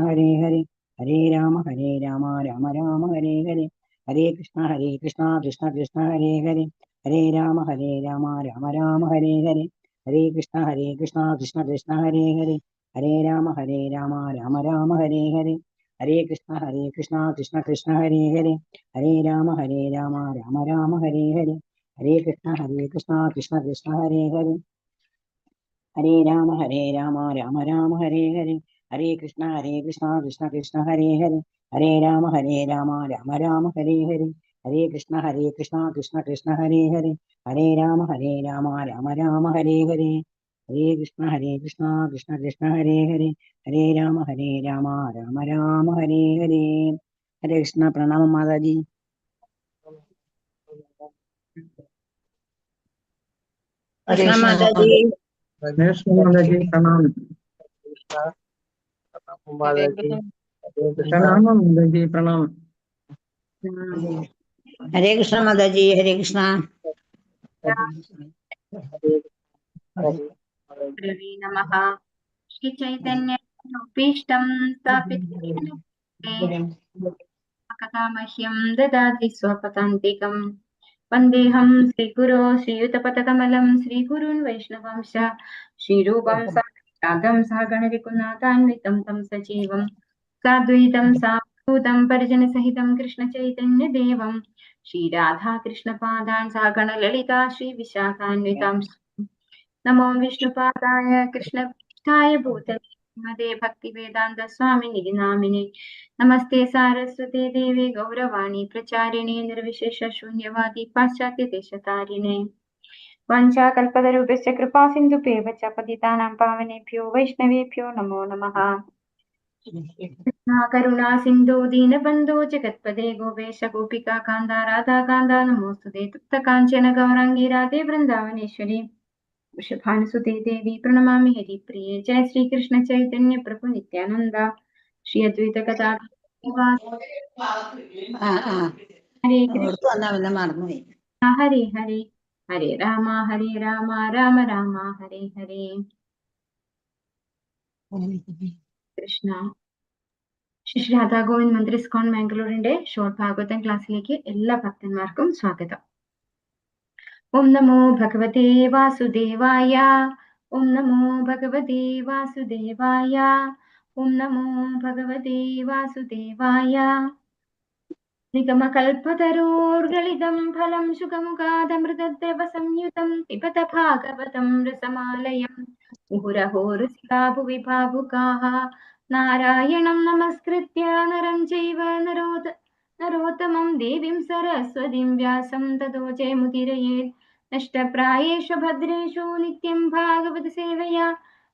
ഹരേ ഹരേ ഹരേ രാമ രാമ രാമ ഹരേ ഹരേ ഹരേ കൃഷ്ണ കൃഷ്ണ കൃഷ്ണ ഹരേ ഹരേ ഹരേ രാമ രാമ രാമ ഹരേ ഹരേ ഹരേ കൃഷ്ണ കൃഷ്ണ കൃഷ്ണ ഹരേ ഹരേ ഹരേ രാമ രാമ രാമ ഹരേ ഹരേ ഹരേ കൃഷ്ണ കൃഷ്ണ കൃഷ്ണ ഹരേ ഹരേ ഹരേ രാമ രാമ രാമ ഹരേ ഹരേ ഹരേ കൃഷ്ണ കൃഷ്ണ കൃഷ്ണ ഹരേ ഹരേ ഹരേ രാമ രാമ രാമ ഹരേ ഹരേ ഹരേ കൃഷ്ണ കൃഷ്ണ കൃഷ്ണ ഹരേ ഹരേ ഹരേ രാമ രാമ രാമ ഹരേ ഹരേ ഹരേ കൃഷ്ണ കൃഷ്ണ കൃഷ്ണ ഹരേ ഹരേ ഹരേ രാമ രാമ രാമ ഹരേ ഹരേ ഹരേ കൃഷ്ണ കൃഷ്ണ കൃഷ്ണ ഹരേ ഹരേ ഹരേ രാമ രാമ രാമ ഹരേ ഹരേ. ഹരേ കൃഷ്ണ. പ്രണാമം മാതാജി. കൃഷ്ണ മാതാജി. പ്രണാമം. പ്രണാമം മാതാജി. പ്രണാമം. ഹരേ കൃഷ്ണ മാതാജി. ഹരേ കൃഷ്ണ. നമഃ. ശ്രീ ചൈതന്യ രൂപീഷ്ടം സ്ഥാപിതമഹ്യം ദദാതി സ്വപദാന്തികം. വന്ദേഹം ശ്രീഗുരോ ശ്രീയുതപദകമലം ശ്രീഗുരുൻ വൈഷ്ണവാംശ ശ്രീരൂപം സാഗം സഹഗണരഘുനാഥാന്വിതം തം സജീവം സാദ്വൈതം സാവധൂതം പരിജനസഹിതം കൃഷ്ണ ചൈതന്യ ദേവം ശ്രീരാധാകൃഷ്ണപാദാൻ സഹഗണലളിതാ ശ്രീ വിശാഖാന്വിതാം. നമോ വിഷ്ണുപാദായ കൃഷ്ണപൃഷ്ഠായ ഭൂതലേ ശ്രീമതേ ഭക്തിവേദാന്ത സ്വാമിനിധി നാമിനെ. നമസ്തേ സാരസ്വതേ ദേവേ ഗൗരവാണി പ്രചാരിണേ നിർവിശേഷ ശൂന്യവാദി പാശ്ചാത്യ ദേശതാരിണേ. വാഞ്ചാകൽപതരുഭ്യശ്ച കൃപാസിന്ധുഭ്യേവ ച പതിതാനാം പാവനേഭ്യോ വൈഷ്ണവേഭ്യോ നമോ നമഃ. കരുണാ സിന്ധോ ദീനബന്ധോ ജഗത്പദേ ഗോപേശ ഗോപികാ കാന്ത രാധാകാന്ത നമോസ്തുതേ. തപ്ത കാഞ്ചന ഗൗരാംഗി രാധേ വൃന്ദാവനേശ്വരി വൃഷഭാനുസുതേ ദേവി പ്രണമാമി ഹരിപ്രിയേ. ജയ ശ്രീകൃഷ്ണ ചൈതന്യ പ്രഭു നിത്യാനന്ദ ശ്രീ അദ്വൈത ഗദാധര. ഹരേ ഹരേ ഹരേ രാമ രാമ രാമ ഹരേ ഹരേ. കൃഷ്ണ. ശ്രീ രാധാ ഗോവിന്ദ് മന്ദിർ ഇസ്കോൺ മാംഗ്ലൂരിന്റെ ഷോർട്ട് ഭാഗവതം ക്ലാസ്സിലേക്ക് എല്ലാ ഭക്തന്മാർക്കും സ്വാഗതം. ഓം നമോ ഭഗവതേ വാസുദേവായ. ഓം നമോ ഭഗവതേ വാസുദേവായ. ഓം നമോ ഭഗവതേ വാസുദേവായ. നിഗമകൽപതരോർഗളിതം ഫലം ശുഖമുഖാദമൃതദ്രവ സംയുതം പിബത ഭാഗവതം രസമാലയം മുഹുരഹോ രസികാ ഭുവി ഭാവുകാഃ. നാരായണം നമസ്കൃത്യ നരം ചൈവ നരോത്തമം ദേവീം സരസ്വതീം വ്യാസം തതോ ജയമുദീരയേത്. നഷ്ടപ്രായേഷു ഭദ്രേഷു നിത്യം ഭാഗവത സേവയാ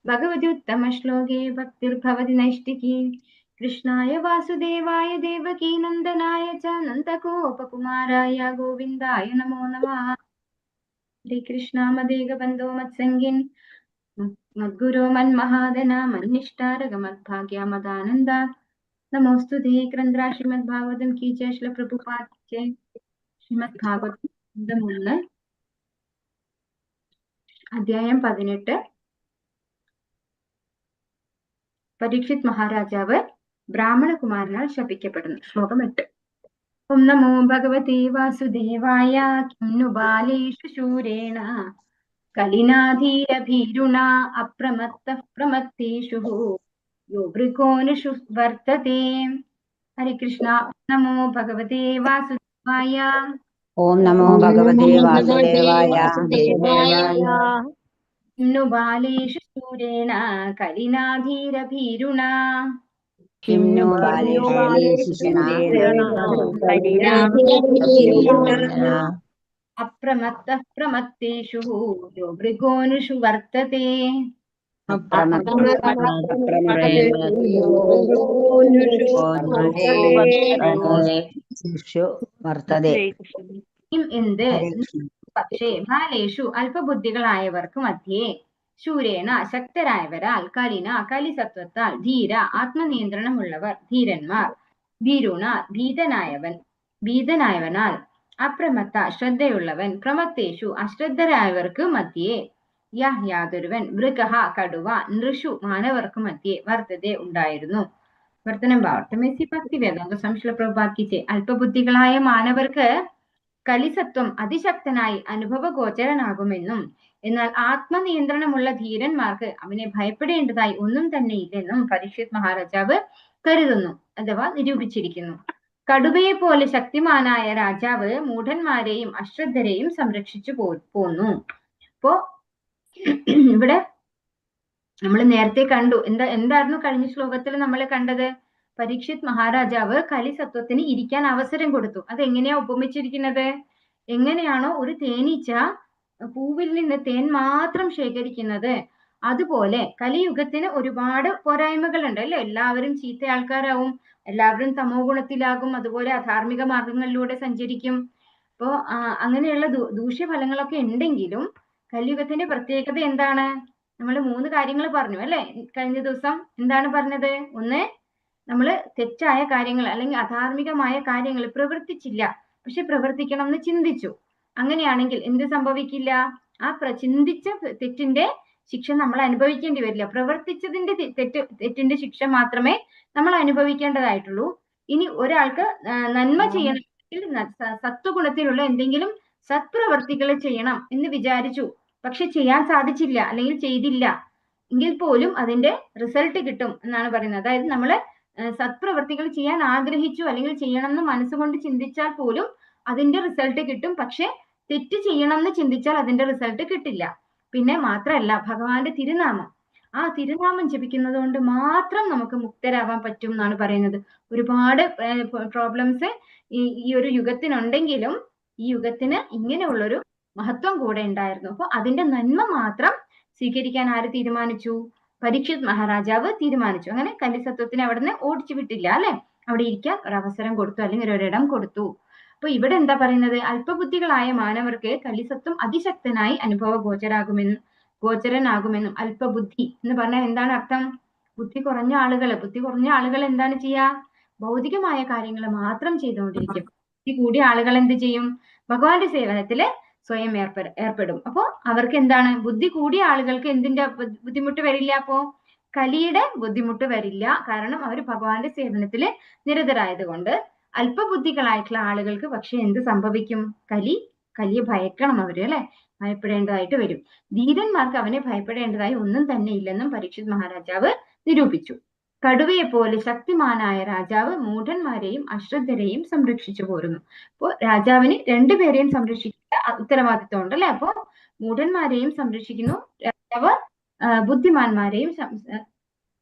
ഭഗവത്യുത്തമ ശ്ലോകേ ഭക്തിർഭവതി നൈഷ്ഠികീ. കൃഷ്ണായ വാസുദേവായ ദേവകീ നന്ദനായ ച നന്ദഗോപകുമാരായ ഗോവിന്ദായ നമോ നമഃ. ശ്രീകൃഷ്ണ മദേകബന്ധോ മത്സംഗിൻ മദ്ഗുരോ മന്മഹാദന മന്നിഷ്ടാരഗമദ്ഭാഗ്യ മദാനന്ദ. നമോസ്തുതേ. ഗ്രന്ഥ ശ്രീമദ് ഭാഗവതം കീ ജയ. ശ്രീല പ്രഭുപാദ് ജയ. ശ്രീമദ് ഭാഗവതം 3 അധ്യായം 18. പരീക്ഷിത് മഹാരാജാവ് ബ്രാഹ്മണകുമാരനാൽ ശപിക്കപ്പെടുന്നു. ശ്ലോകം 8. ഓം നമോ ഭഗവതേ വാസുദേവായ. കിം नु ബാലേഷു ശൂരേണ കലിനാധീരഭീരുണ അപ്രമത്തഃ പ്രമത്തേഷു യോ ഭൃഗോനുഷു വർത്തതേ. ഹരികൃഷ്ണ. നമോ ഭഗവതേ വാസുദേവായ. ഓം നമോ ഭഗവതേ വാസുദേവായ. കിം नु ബാലേഷു ശൂരേണ കലിനാധീരഭീരുണ കിം नु ബാലേഷു അപ്രമത്തഃ പ്രമത്തേഷു യോ ഭൃഗോനുഷു വർത്തതേ. എന്ത് പക്ഷേ ബാലേഷു അല്പബുദ്ധികളായവർക്ക് മധ്യേ ശൂരേണ ശക്തരായവരാൽ കലിന കലിസത്വത്താൽ ധീര ആത്മനിയന്ത്രണമുള്ളവർ ധീരന്മാർ ഭീരുണ ഭീതനായവനാൽ അപ്രമത്ത ശ്രദ്ധയുള്ളവൻ പ്രമത്തേഷു അശ്രദ്ധരായവർക്ക് മധ്യേ യാതൊരുവൻ മൃഗ കടുവ നൃഷു മാനവർക്ക് മധ്യേ വർദ്ധതെ ഉണ്ടായിരുന്നു. വർത്തനം ഭാവർത്തമേസി ഭക്തി വേദാന്ത സംശയ പ്രഭാക്കിച്ച് അല്പബുദ്ധികളായ മാനവർക്ക് കലിസത്വം അതിശക്തനായി അനുഭവഗോചരനാകുമെന്നും എന്നാൽ ആത്മനിയന്ത്രണമുള്ള ധീരന്മാർക്ക് അവനെ ഭയപ്പെടേണ്ടതായി ഒന്നും തന്നെ ഇല്ലെന്നും പരീക്ഷിത് മഹാരാജാവ് കരുതുന്നു അഥവാ നിരൂപിച്ചിരിക്കുന്നു. കടുവയെ പോലെ ശക്തിമാനായ രാജാവ് മൂഢന്മാരെയും അശ്രദ്ധരെയും സംരക്ഷിച്ചു പോന്നു. അപ്പോ ഇവിടെ നമ്മൾ നേരത്തെ കണ്ടു എന്തായിരുന്നു കഴിഞ്ഞ ശ്ലോകത്തിൽ നമ്മൾ കണ്ടത്? പരീക്ഷിത് മഹാരാജാവ് കലിസത്വത്തിന് ഇരിക്കാൻ അവസരം കൊടുത്തു. അതെങ്ങനെയാ ഉപമിച്ചിരിക്കുന്നത്? എങ്ങനെയാണോ ഒരു തേനീച്ച പൂവിൽ നിന്ന് തേൻ മാത്രം ശേഖരിക്കുന്നത്, അതുപോലെ കലിയുഗത്തിന് ഒരുപാട് പോരായ്മകളുണ്ട് അല്ലെ. എല്ലാവരും ചീത്ത ആൾക്കാരാവും, എല്ലാവരും തമോ ഗുണത്തിലാകും, അതുപോലെ അധാർമിക മാർഗങ്ങളിലൂടെ സഞ്ചരിക്കും. അപ്പോ അങ്ങനെയുള്ള ദൂഷ്യഫലങ്ങളൊക്കെ ഉണ്ടെങ്കിലും കലിയുഗത്തിന്റെ പ്രത്യേകത എന്താണ്? നമ്മൾ 3 കാര്യങ്ങൾ പറഞ്ഞു അല്ലെ കഴിഞ്ഞ ദിവസം. എന്താണ് പറഞ്ഞത്? ഒന്ന്, നമ്മൾ തെറ്റായ കാര്യങ്ങൾ അല്ലെങ്കിൽ അധാർമികമായ കാര്യങ്ങൾ പ്രവർത്തിച്ചില്ല, പക്ഷെ പ്രവർത്തിക്കണം എന്ന് ചിന്തിച്ചു. അങ്ങനെയാണെങ്കിൽ എന്ത് സംഭവിക്കില്ല? ആ ചിന്തിച്ച തെറ്റിന്റെ ശിക്ഷ നമ്മൾ അനുഭവിക്കേണ്ടി വരില്ല. പ്രവർത്തിച്ചതിന്റെ തെറ്റിന്റെ ശിക്ഷ മാത്രമേ നമ്മൾ അനുഭവിക്കേണ്ടതായിട്ടുള്ളൂ. ഇനി ഒരാൾക്ക് നന്മ ചെയ്യണമെങ്കിൽ സത്വഗുണത്തിലുള്ള എന്തെങ്കിലും സത്പ്രവർത്തികൾ ചെയ്യണം എന്ന് വിചാരിച്ചു, പക്ഷെ ചെയ്യാൻ സാധിച്ചില്ല അല്ലെങ്കിൽ ചെയ്തില്ല എങ്കിൽ പോലും അതിന്റെ റിസൾട്ട് കിട്ടും എന്നാണ് പറയുന്നത്. അതായത് നമ്മൾ സത്പ്രവർത്തികൾ ചെയ്യാൻ ആഗ്രഹിച്ചു അല്ലെങ്കിൽ ചെയ്യണം എന്ന് മനസ്സുകൊണ്ട് ചിന്തിച്ചാൽ പോലും അതിന്റെ റിസൾട്ട് കിട്ടും, പക്ഷെ തെറ്റ് ചെയ്യണം എന്ന് ചിന്തിച്ചാൽ അതിന്റെ റിസൾട്ട് കിട്ടില്ല. പിന്നെ മാത്രമല്ല, ഭഗവാന്റെ തിരുനാമം, ആ തിരുനാമം ജപിക്കുന്നത് കൊണ്ട് മാത്രം നമുക്ക് മുക്തരാവാൻ പറ്റും എന്നാണ് പറയുന്നത്. ഒരുപാട് പ്രോബ്ലംസ് ഈ ഒരു യുഗത്തിനുണ്ടെങ്കിലും ഈ യുഗത്തിന് ഇങ്ങനെയുള്ളൊരു മഹത്വം കൂടെ ഉണ്ടായിരുന്നു. അപ്പൊ അതിന്റെ നന്മ മാത്രം സ്വീകരിക്കാൻ ആര് തീരുമാനിച്ചു? പരീക്ഷിത് മഹാരാജാവ് തീരുമാനിച്ചു. അങ്ങനെ കലിസത്വത്തിന് അവിടുന്ന് ഓടിച്ചു വിട്ടില്ല അല്ലെ, അവിടെ ഇരിക്കാൻ ഒരു അവസരം കൊടുത്തു, അല്ലെങ്കിൽ ഒരിടം കൊടുത്തു. അപ്പൊ ഇവിടെ എന്താ പറയുന്നത്? അല്പബുദ്ധികളായ മാനവർക്ക് കലിസത്വം അതിശക്തനായി ഗോചരനാകുമെന്നും. അല്പബുദ്ധി എന്ന് പറഞ്ഞാൽ എന്താണ് അർത്ഥം? ബുദ്ധി കുറഞ്ഞ ആളുകൾ എന്താണ് ചെയ്യാ? ഭൗതികമായ കാര്യങ്ങൾ മാത്രം ചെയ്തുകൊണ്ടിരിക്കും. ബുദ്ധി കൂടിയ ആളുകൾ എന്ത് ചെയ്യും? ഭഗവാന്റെ സേവനത്തില് സ്വയം ഏർപ്പെടും. അപ്പോ അവർക്ക് എന്താണ്? ബുദ്ധി കൂടിയ ആളുകൾക്ക് എന്തിന്റെ ബുദ്ധിമുട്ട് വരില്ല? അപ്പോ കലിയുടെ ബുദ്ധിമുട്ട് വരില്ല, കാരണം അവർ ഭഗവാന്റെ സേവനത്തില് നിരതരായത് കൊണ്ട്. അല്പബുദ്ധികളായിട്ടുള്ള ആളുകൾക്ക് പക്ഷെ എന്ത് സംഭവിക്കും? കലിയെ ഭയക്കണം അവര് അല്ലെ, ഭയപ്പെടേണ്ടതായിട്ട് വരും. ധീരന്മാർക്ക് അവനെ ഭയപ്പെടേണ്ടതായി ഒന്നും തന്നെ ഇല്ലെന്നും പരീക്ഷിത് മഹാരാജാവ് നിരൂപിച്ചു. കടുവയെ പോലെ ശക്തിമാനായ രാജാവ് മൂഢന്മാരെയും അശ്രദ്ധരെയും സംരക്ഷിച്ചു പോരുന്നു. അപ്പോ രാജാവിന് രണ്ടുപേരെയും സംരക്ഷിക്കേണ്ട ഉത്തരവാദിത്വം ഉണ്ട് അല്ലെ. അപ്പോ മൂഢന്മാരെയും സംരക്ഷിക്കുന്നു, രാജാവ് ബുദ്ധിമാന്മാരെയും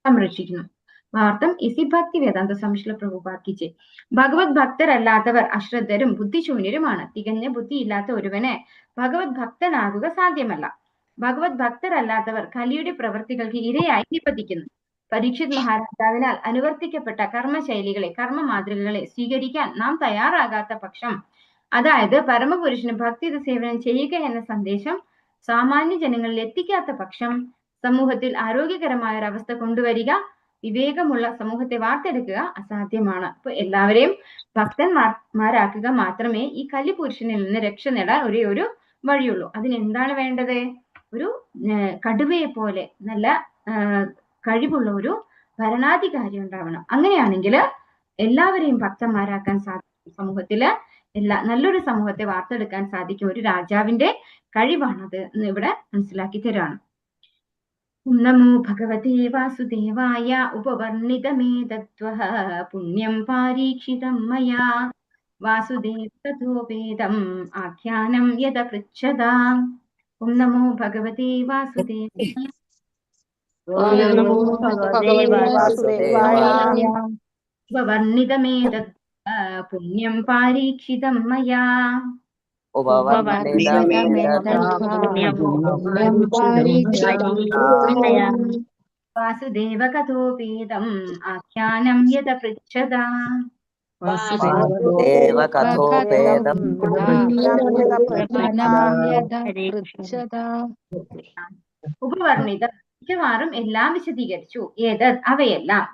സംരക്ഷിക്കുന്നു. വാർത്തം ഇസി ഭക്തി വേദാന്ത സംശയ പ്രഭുപാക്കിച്ച് ഭഗവത് ഭക്തരല്ലാത്തവർ അശ്രദ്ധരും ബുദ്ധിശൂന്യരുമാണ്. തികഞ്ഞ ബുദ്ധിയില്ലാത്ത ഒരുവന് ഭഗവത് ഭക്തനാകുക സാധ്യമല്ല. ഭഗവത് ഭക്തരല്ലാത്തവർ കലിയുടെ പ്രവൃത്തികൾക്ക് ഇരയായി നിപതിക്കുന്നു. പരീക്ഷിത് മഹാരാജാവിനാൽ അനുവർത്തിക്കപ്പെട്ട കർമ്മശൈലികളെ, കർമ്മ മാതൃകകളെ സ്വീകരിക്കാൻ നാം തയ്യാറാകാത്ത പക്ഷം, അതായത് പരമപുരുഷന് ഭക്തിയുടെ സേവനം ചെയ്യുക എന്ന സന്ദേശം സാമാന്യ ജനങ്ങളിൽ എത്തിക്കാത്ത പക്ഷം, സമൂഹത്തിൽ ആരോഗ്യകരമായ ഒരു അവസ്ഥ കൊണ്ടുവരിക, വിവേകമുള്ള സമൂഹത്തെ വാർത്തെടുക്കുക അസാധ്യമാണ്. അപ്പൊ എല്ലാവരെയും ഭക്തന്മാരാക്കുക മാത്രമേ ഈ കലിപുരുഷനിൽ നിന്ന് രക്ഷ നേടാൻ ഒരേ ഒരു വഴിയുള്ളൂ. അതിനെന്താണ് വേണ്ടത്? ഒരു കടുവയെ പോലെ നല്ല കഴിവുള്ള ഒരു ഭരണാധികാരി ഉണ്ടാവണം. അങ്ങനെയാണെങ്കിൽ എല്ലാവരെയും ഭക്തന്മാരാക്കാൻ സാധിക്കും. സമൂഹത്തില് നല്ലൊരു സമൂഹത്തെ വാർത്തെടുക്കാൻ സാധിക്കും. ഒരു രാജാവിന്റെ കഴിവാണത് എന്ന് ഇവിടെ മനസ്സിലാക്കി തരാണ്. നമോ ഭഗവതേ വാസുദേവായ ഉപവർണിതമേതത്വഃ പുണ്യം പാരീക്ഷിതം മയാ വാസുദേവതോപേദം ആഖ്യാനം യദ പൃച്ഛതാ. ഓം നമോ ഭഗവതേ വാസുദേവായ ഉപവർണിതമേതത്വഃ പുണ്യം പാരീക്ഷിതം മയാ വാസുദേവകഥോപേദം ആഖ്യാനം യദ പൃച്ഛതാ. ഉപവർണിതം മിക്കവാറും എല്ലാം വിശദീകരിച്ചു. ഏതത് അവയെല്ലാം,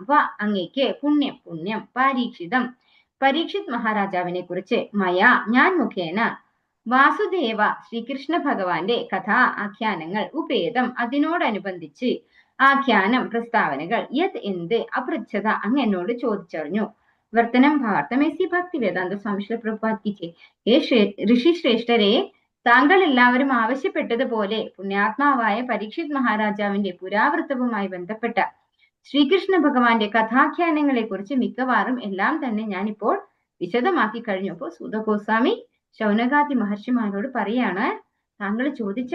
അങ്ങേക്ക്, പുണ്യം പാരീക്ഷിതം പരീക്ഷിത് മഹാരാജാവിനെ കുറിച്ച്, മയാ ഞാൻ മുഖേന, വാസുദേവ ശ്രീകൃഷ്ണ ഭഗവാന്റെ കഥാ ആഖ്യാനങ്ങൾ, ഉപേദം അതിനോടനുബന്ധിച്ച്, ആഖ്യാനം പ്രസ്താവനകൾ യത് എന്ത് അപൃച്ഛത അങ്ങ് എന്നോട് ചോദിച്ചറിഞ്ഞു. വർത്തനം ഭാർത്തമേസി ഭക്തി വേദാന്ത സ്വാമിശ്രീ പ്രഭുപാദിക്ക് ഋഷി ശ്രേഷ്ഠരെ, താങ്കൾ എല്ലാവരും ആവശ്യപ്പെട്ടതുപോലെ പുണ്യാത്മാവായ പരീക്ഷിത് മഹാരാജാവിന്റെ പുരാവൃത്തവുമായി ബന്ധപ്പെട്ട ശ്രീകൃഷ്ണ ഭഗവാന്റെ കഥാഖ്യാനങ്ങളെ കുറിച്ച് മിക്കവാറും എല്ലാം തന്നെ ഞാനിപ്പോൾ വിശദമാക്കി കഴിഞ്ഞു. അപ്പോൾ സൂത ഗോസ്വാമി ശൗനകാദി മഹർഷിമാരോട് പറയാണ്, താങ്കൾ ചോദിച്ച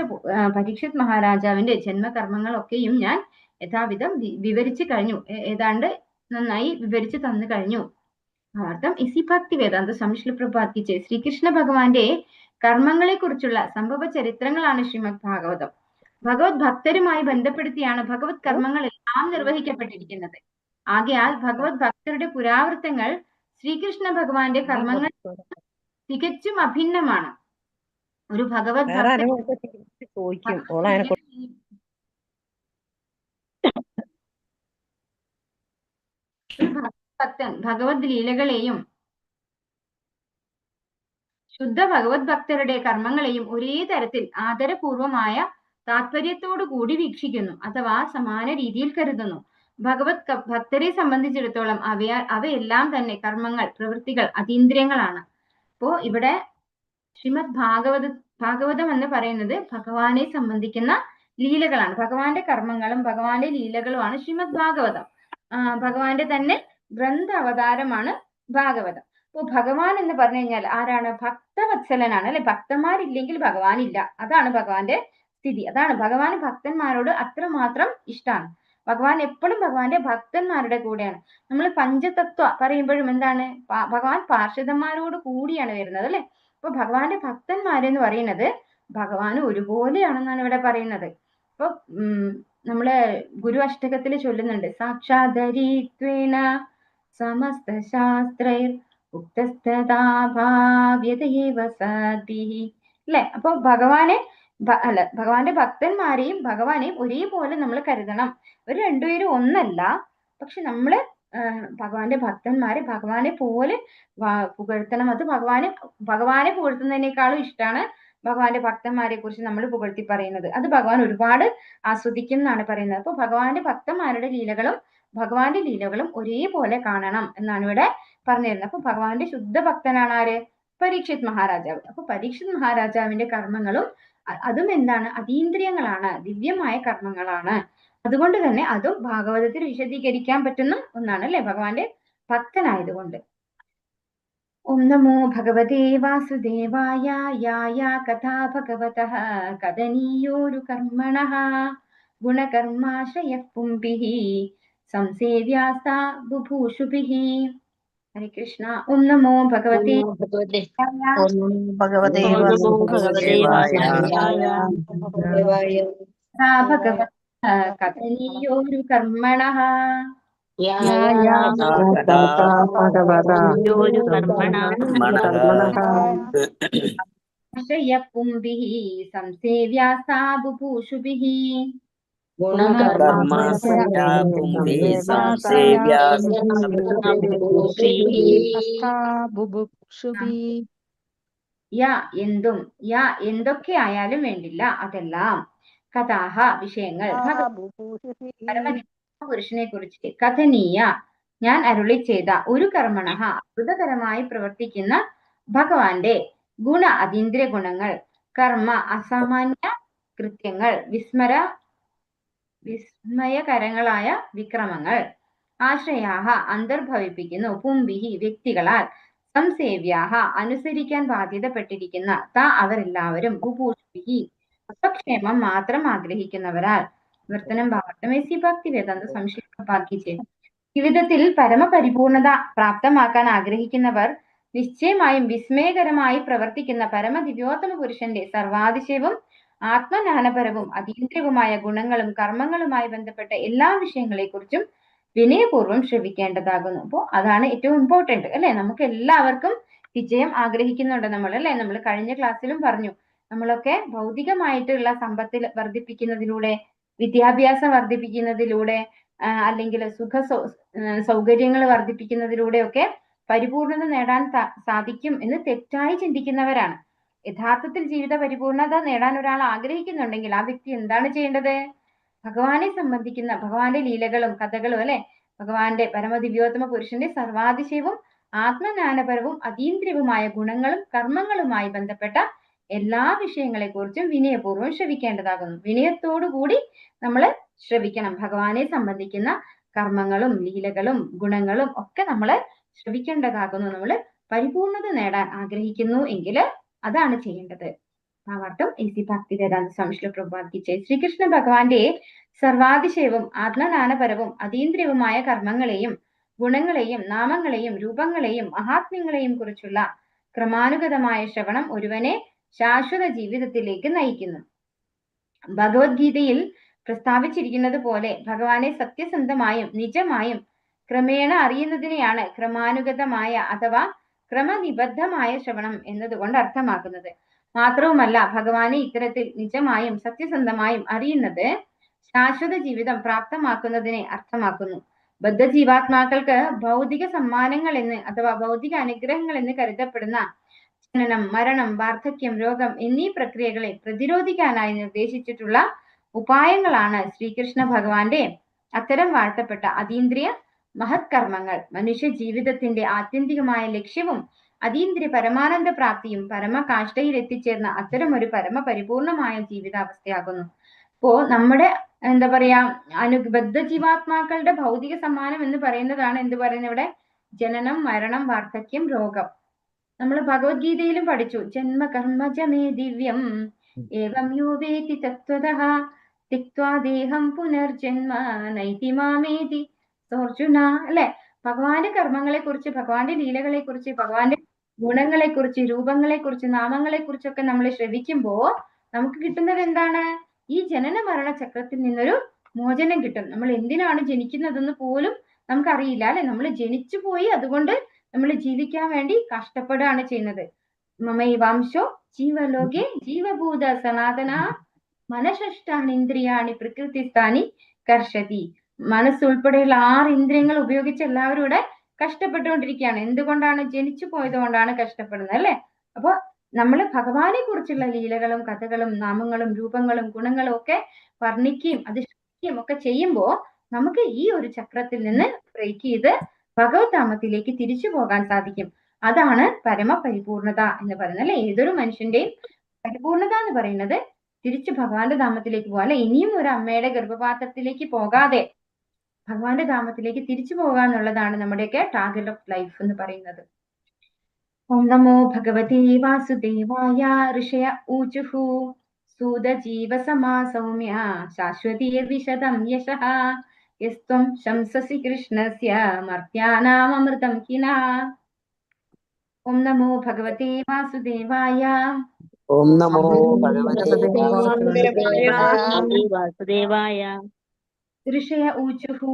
പരീക്ഷിത് മഹാരാജാവിന്റെ ജന്മകർമ്മങ്ങളൊക്കെയും ഞാൻ യഥാവിധം വിവരിച്ചു കഴിഞ്ഞു, ഏതാണ്ട് നന്നായി വിവരിച്ചു തന്നു കഴിഞ്ഞു. ഭാരതം ഇസി ഭക്തി വേദാന്ത സ്വാമി പ്രഭാതിച്ച് ശ്രീകൃഷ്ണ ഭഗവാന്റെ കർമ്മങ്ങളെ കുറിച്ചുള്ള സംഭവ ചരിത്രങ്ങളാണ് ശ്രീമദ് ഭാഗവതം. ഭഗവത് ഭക്തരുമായി ബന്ധപ്പെടുത്തിയാണ് ഭഗവത് കർമ്മങ്ങൾ എല്ലാം നിർവഹിക്കപ്പെട്ടിരിക്കുന്നത്. ആകയാൽ ഭഗവത് ഭക്തരുടെ പുരാവൃത്തങ്ങൾ ശ്രീകൃഷ്ണ ഭഗവാന്റെ കർമ്മങ്ങൾ തികച്ചും അഭിന്നമാണ്. ഒരു ഭഗവത് ഭക്തൻ ഭഗവത് ലീലകളെയും ശുദ്ധ ഭഗവത് ഭക്തരുടെ കർമ്മങ്ങളെയും ഒരേ തരത്തിൽ ആദരപൂർവമായ താത്പര്യത്തോടു കൂടി വീക്ഷിക്കുന്നു അഥവാ സമാന രീതിയിൽ കരുതുന്നു. ഭഗവത് ഭക്തരെ സംബന്ധിച്ചിടത്തോളം അവയെല്ലാം തന്നെ കർമ്മങ്ങൾ, പ്രവൃത്തികൾ, അതീന്ദ്രിയങ്ങളാണ്. അപ്പോ ഇവിടെ ശ്രീമദ് ഭാഗവതം എന്ന് പറയുന്നത് ഭഗവാനെ സംബന്ധിക്കുന്ന ലീലകളാണ്. ഭഗവാന്റെ കർമ്മങ്ങളും ഭഗവാന്റെ ലീലകളുമാണ് ശ്രീമദ് ഭാഗവതം. ഭഗവാന്റെ തന്നെ ഗ്രന്ഥ അവതാരമാണ് ഭാഗവതം. അപ്പൊ ഭഗവാൻ എന്ന് പറഞ്ഞു കഴിഞ്ഞാൽ ആരാണ്? ഭക്തവത്സലനാണ്, അല്ലെ? ഭക്തന്മാരില്ലെങ്കിൽ ഭഗവാൻ ഇല്ല. അതാണ് ഭഗവാന്റെ സ്ഥിതി. അതാണ് ഭഗവാൻ ഭക്തന്മാരോട് അത്രമാത്രം ഇഷ്ടമാണ്. ഭഗവാൻ എപ്പോഴും ഭഗവാന്റെ ഭക്തന്മാരുടെ കൂടെയാണ്. നമ്മൾ പഞ്ചതത്വ പറയുമ്പോഴും എന്താണ്? ഭഗവാൻ പാർഷദന്മാരോട് കൂടിയാണ് വരുന്നത്, അല്ലെ? അപ്പൊ ഭഗവാന്റെ ഭക്തന്മാരെന്ന് പറയുന്നത് ഭഗവാൻ ഒരുപോലെയാണെന്നാണ് ഇവിടെ പറയുന്നത്. അപ്പൊ നമ്മള് ഗുരു അഷ്ടകത്തിൽ ചൊല്ലുന്നുണ്ട്, സാക്ഷാദരീത്വേന സമസ്ത ശാസ്ത്രൈർ ഉക്തസ്തദാഭാവ്യതയേവ സദ്ഭിഃ, അല്ലെ? അപ്പൊ ഭഗവാന്റെ ഭക്തന്മാരെയും ഭഗവാനെയും ഒരേപോലെ നമ്മൾ കരുതണം. ഇവർ രണ്ടുപേരും ഒന്നല്ല, പക്ഷെ നമ്മള് ഭഗവാന്റെ ഭക്തന്മാരെ ഭഗവാനെ പോലെ പുകഴ്ത്തണം. അത് ഭഗവാനെ പുകഴ്ത്തുന്നതിനേക്കാളും ഇഷ്ടമാണ് ഭഗവാന്റെ ഭക്തന്മാരെ കുറിച്ച് നമ്മൾ പുകഴ്ത്തി പറയുന്നത്. അത് ഭഗവാൻ ഒരുപാട് ആസ്വദിക്കും എന്നാണ് പറയുന്നത്. അപ്പൊ ഭഗവാന്റെ ഭക്തന്മാരുടെ ലീലകളും ഭഗവാന്റെ ലീലകളും ഒരേപോലെ കാണണം എന്നാണ് ഇവിടെ പറഞ്ഞു തരുന്നത്. അപ്പൊ ഭഗവാന്റെ ശുദ്ധ ഭക്തനാണ് ആര്? പരീക്ഷിത് മഹാരാജാവ്. അപ്പൊ പരീക്ഷിത് മഹാരാജാവിന്റെ കർമ്മങ്ങളും അതും എന്താണ്? അതീന്ദ്രിയങ്ങളാണ്, ദിവ്യമായ കർമ്മങ്ങളാണ്. അതുകൊണ്ട് തന്നെ അതും ഭാഗവതത്തിൽ വിശദീകരിക്കാൻ പറ്റുന്ന ഒന്നാണ്, അല്ലെ? ഭഗവാന്റെ ഭക്തനായതുകൊണ്ട്. ഓം നമോ ഭഗവതേ വാസുദേവായ. യായ കഥാ ഭഗവതഃ കഥനീയോരു കർമ്മണഃ ഗുണകർമാശ്രയഃ പുംഭിഃ സംസേവ്യാസ്താ ബുഭൂഷുഭിഃ. ഹരേ കൃഷ്ണ. ഓം നമോ ഭഗവതേ ഭഗവതഃ കഥനീയോരു കർമ്മണഃ പുംഭിഃ സംസേവ്യാസ്താ ബുഭൂഷുഭിഃ. എന്തൊക്കെ ആയാലും വേണ്ടില്ല അതെല്ലാം. കഥാഹ വിഷയങ്ങൾ, പരമപുരുഷനെ കുറിച്ച്, കഥനീയ ഞാൻ അരുളി ചെയ്ത, ഒരു കർമ്മണഃ അത്ഭുതകരമായി പ്രവർത്തിക്കുന്ന ഭഗവാന്റെ ഗുണ അതീന്ദ്രിയ ഗുണങ്ങൾ, കർമ്മ അസാമാന്യ കൃത്യങ്ങൾ, വിസ്മയകരങ്ങളായ വിക്രമങ്ങൾ, ആശ്രയാഹ അന്തർഭവിപ്പിക്കുന്നു, പുംഭിഃ വ്യക്തികളാൽ, സംസേവ്യാഹ അനുസരിക്കാൻ ബാധ്യതപ്പെട്ടിരിക്കുന്ന, അവരെല്ലാവരും, ബുഭൂഷുഭിഃ സ്വക്ഷേമം മാത്രം ആഗ്രഹിക്കുന്നവരാൽ. വർത്തനം ഭാരതമേസി ഭക്തി വേദാന്ത സംശയ ജീവിതത്തിൽ പരമപരിപൂർണത പ്രാപ്തമാക്കാൻ ആഗ്രഹിക്കുന്നവർ നിശ്ചയമായും വിസ്മയകരമായി പ്രവർത്തിക്കുന്ന പരമദിവ്യോത്തമ പുരുഷന്റെ സർവാതിശയവും ആത്മജ്ഞാനപരവും അതീന്ദ്രിയവുമായ ഗുണങ്ങളും കർമ്മങ്ങളുമായി ബന്ധപ്പെട്ട എല്ലാ വിഷയങ്ങളെക്കുറിച്ചും വിനയപൂർവ്വം ശ്രവിക്കേണ്ടതാകുന്നു. അപ്പോൾ അതാണ് ഏറ്റവും ഇമ്പോർട്ടന്റ്, അല്ലെ? നമുക്ക് എല്ലാവർക്കും വിജയം ആഗ്രഹിക്കുന്നുണ്ട് നമ്മൾ, അല്ലെ? നമ്മൾ കഴിഞ്ഞ ക്ലാസ്സിലും പറഞ്ഞു, നമ്മളൊക്കെ ഭൗതികമായിട്ടുള്ള സമ്പത്ത് വർദ്ധിപ്പിക്കുന്നതിലൂടെ, വിദ്യാഭ്യാസം വർദ്ധിപ്പിക്കുന്നതിലൂടെ, അല്ലെങ്കിൽ സൗകര്യങ്ങൾ വർദ്ധിപ്പിക്കുന്നതിലൂടെ ഒക്കെ പരിപൂർണത നേടാൻ സാധിക്കും എന്ന് തെറ്റായി ചിന്തിക്കുന്നവരാണ്. യഥാർത്ഥത്തിൽ ജീവിത പരിപൂർണത നേടാൻ ഒരാൾ ആഗ്രഹിക്കുന്നുണ്ടെങ്കിൽ ആ വ്യക്തി എന്താണ് ചെയ്യേണ്ടത്? ഭഗവാനെ സംബന്ധിക്കുന്ന ഭഗവാന്റെ ലീലകളും കഥകളും അല്ലെ, ഭഗവാന്റെ പരമദിവ്യോത്തമ പുരുഷന്റെ സർവാതിശയവും ആത്മജ്ഞാനപരവും അതീന്ദ്രിയവുമായ ഗുണങ്ങളും കർമ്മങ്ങളുമായി ബന്ധപ്പെട്ട എല്ലാ വിഷയങ്ങളെ കുറിച്ചും വിനയപൂർവ്വം ശ്രവിക്കേണ്ടതാകുന്നു. വിനയത്തോടുകൂടി നമ്മൾ ശ്രവിക്കണം. ഭഗവാനെ സംബന്ധിക്കുന്ന കർമ്മങ്ങളും ലീലകളും ഗുണങ്ങളും ഒക്കെ നമ്മൾ ശ്രവിക്കേണ്ടതാകുന്നു. നമ്മൾ പരിപൂർണത നേടാൻ ആഗ്രഹിക്കുന്നു എങ്കിൽ അതാണ് ചെയ്യേണ്ടത്. ഭാവാർത്ഥം എസി ഭക്തി വേദാന്ത സ്വാമി ശ്രീല പ്രഭുപാദ് കി ജയ്. ശ്രീകൃഷ്ണ ഭഗവാന്റെ സർവാതിശയവും ആത്മജ്ഞാനപരവും അതീന്ദ്രിയവുമായ കർമ്മങ്ങളെയും ഗുണങ്ങളെയും നാമങ്ങളെയും രൂപങ്ങളെയും മഹാത്മ്യങ്ങളെയും കുറിച്ചുള്ള ക്രമാനുഗതമായ ശ്രവണം ഒരുവനെ ശാശ്വത ജീവിതത്തിലേക്ക് നയിക്കുന്നു. ഭഗവത്ഗീതയിൽ പ്രസ്താവിച്ചിരിക്കുന്നത് പോലെ ഭഗവാനെ സത്യസന്ധമായും നിജമായും ക്രമേണ അറിയുന്നതിനെയാണ് ക്രമാനുഗതമായ അഥവാ ക്രമനിബദ്ധമായ ശ്രവണം എന്നതുകൊണ്ട് അർത്ഥമാക്കുന്നത്. മാത്രവുമല്ല, ഭഗവാനെ ഇത്തരത്തിൽ നിജമായും സത്യസന്ധമായും അറിയുന്നത് ശാശ്വത ജീവിതം പ്രാപ്തമാക്കുന്നതിനെ അർത്ഥമാക്കുന്നു. ബദ്ധജീവാത്മാക്കൾക്ക് ഭൗതിക സമ്മാനങ്ങൾ എന്ന് അഥവാ ഭൗതിക അനുഗ്രഹങ്ങൾ എന്ന് കരുതപ്പെടുന്ന ജനനം, മരണം, വാർദ്ധക്യം, രോഗം എന്നീ പ്രക്രിയകളെ പ്രതിരോധിക്കാനായി നിർദ്ദേശിച്ചിട്ടുള്ള ഉപായങ്ങളാണ് ശ്രീകൃഷ്ണ ഭഗവാന്റെ അത്തരം വാഴ്ത്തപ്പെട്ട അതീന്ദ്രിയ മഹത് കർമ്മങ്ങൾ. മനുഷ്യ ജീവിതത്തിന്റെ ആത്യന്തികമായ ലക്ഷ്യവും അതീന്ദ്രിയ പരമാനന്ദ പ്രാപ്തിയും പരമകാഷ്ഠയിൽ എത്തിച്ചേർന്ന അത്തരം ഒരു പരമ പരിപൂർണമായ ജീവിതാവസ്ഥയാകുന്നു. ഇപ്പോ നമ്മുടെ എന്താ പറയാ ബദ്ധ ജീവാത്മാക്കളുടെ ഭൗതിക സമ്മാനം എന്ന് പറയുന്നതാണ് എന്ത് പറയുന്നത് ഇവിടെ? ജനനം, മരണം, വാർദ്ധക്യം, രോഗം. നമ്മൾ ഭഗവത്ഗീതയിലും പഠിച്ചു, ജന്മകർമ്മജമേ ദിവ്യം ഏവം യോ വേതി തത്വതഃ തിക്ത്വാ ദേഹം പുനർജന്മ നൈതി മാമേതി സോർജുന. അല്ലെ, ഭഗവാന്റെ കർമ്മങ്ങളെ കുറിച്ച്, ഭഗവാന്റെ ലീലകളെ കുറിച്ച്, ഭഗവാന്റെ ഗുണങ്ങളെ കുറിച്ച്, രൂപങ്ങളെ കുറിച്ച്, നാമങ്ങളെ കുറിച്ചൊക്കെ നമ്മൾ ശ്രവിക്കുമ്പോ നമുക്ക് കിട്ടുന്നത് എന്താണ്? ഈ ജനന മരണ ചക്രത്തിൽ നിന്നൊരു മോചനം കിട്ടും. നമ്മൾ എന്തിനാണ് ജനിക്കുന്നതെന്ന് പോലും നമുക്കറിയില്ല അല്ലെ. നമ്മൾ ജനിച്ചു പോയി, അതുകൊണ്ട് നമ്മൾ ജീവിക്കാൻ വേണ്ടി കഷ്ടപ്പെടുകയാണ് ചെയ്യുന്നത്. മമൈവാംശോ ജീവലോകെ ജീവഭൂത സനാതന മനഃഷ്ടാനി ഇന്ദ്രിയാണി പ്രകൃതിസ്ഥാനി കർഷതി. മനസ്സുൾപ്പെടെയുള്ള 6 ഇന്ദ്രിയങ്ങൾ ഉപയോഗിച്ച് എല്ലാവരും ഇവിടെ കഷ്ടപ്പെട്ടുകൊണ്ടിരിക്കുകയാണ്. എന്തുകൊണ്ടാണ്? ജനിച്ചു പോയത് കൊണ്ടാണ് കഷ്ടപ്പെടുന്നത് അല്ലെ. അപ്പൊ നമ്മൾ ഭഗവാനെ കുറിച്ചുള്ള ലീലകളും കഥകളും നാമങ്ങളും രൂപങ്ങളും ഗുണങ്ങളും ഒക്കെ വർണ്ണിക്കുകയും അത് ശ്രദ്ധിക്കുകയും ഒക്കെ ചെയ്യുമ്പോൾ നമുക്ക് ഈ ഒരു ചക്രത്തിൽ നിന്ന് ബ്രേക്ക് ചെയ്ത് ഭഗവത് ധാമത്തിലേക്ക് തിരിച്ചു പോകാൻ സാധിക്കും. അതാണ് പരമപരിപൂർണത എന്ന് പറയുന്നത് അല്ലെ. ഏതൊരു മനുഷ്യന്റെയും പരിപൂർണത എന്ന് പറയുന്നത് തിരിച്ചു ഭഗവാന്റെ ധാമത്തിലേക്ക് പോകാൻ അല്ലെ. ഇനിയും ഒരു അമ്മയുടെ ഗർഭപാത്രത്തിലേക്ക് പോകാതെ ഭഗവാന്റെ ധാമത്തിലേക്ക് തിരിച്ചു പോകുക എന്നുള്ളതാണ് നമ്മുടെയൊക്കെ ടാർഗറ്റ് ഓഫ് ലൈഫ് എന്ന് പറയുന്നത്. ഓം നമോ ഭഗവതേ വാസുദേവായ. ഋഷയ ഊചുഹു സൂതജീവ സമാ സൗമ്യ ശാശ്വതീർവിശദം യശഃ യസ്ത്വം ശംസസി കൃഷ്ണസ്യ മർത്യാനാമൃതം കിന. ഓം നമോ ഭഗവതേ വാസുദേവായ. ഓം നമോ ഭഗവതേ വാസുദേവായ. ഋഷയ ഊചുഹു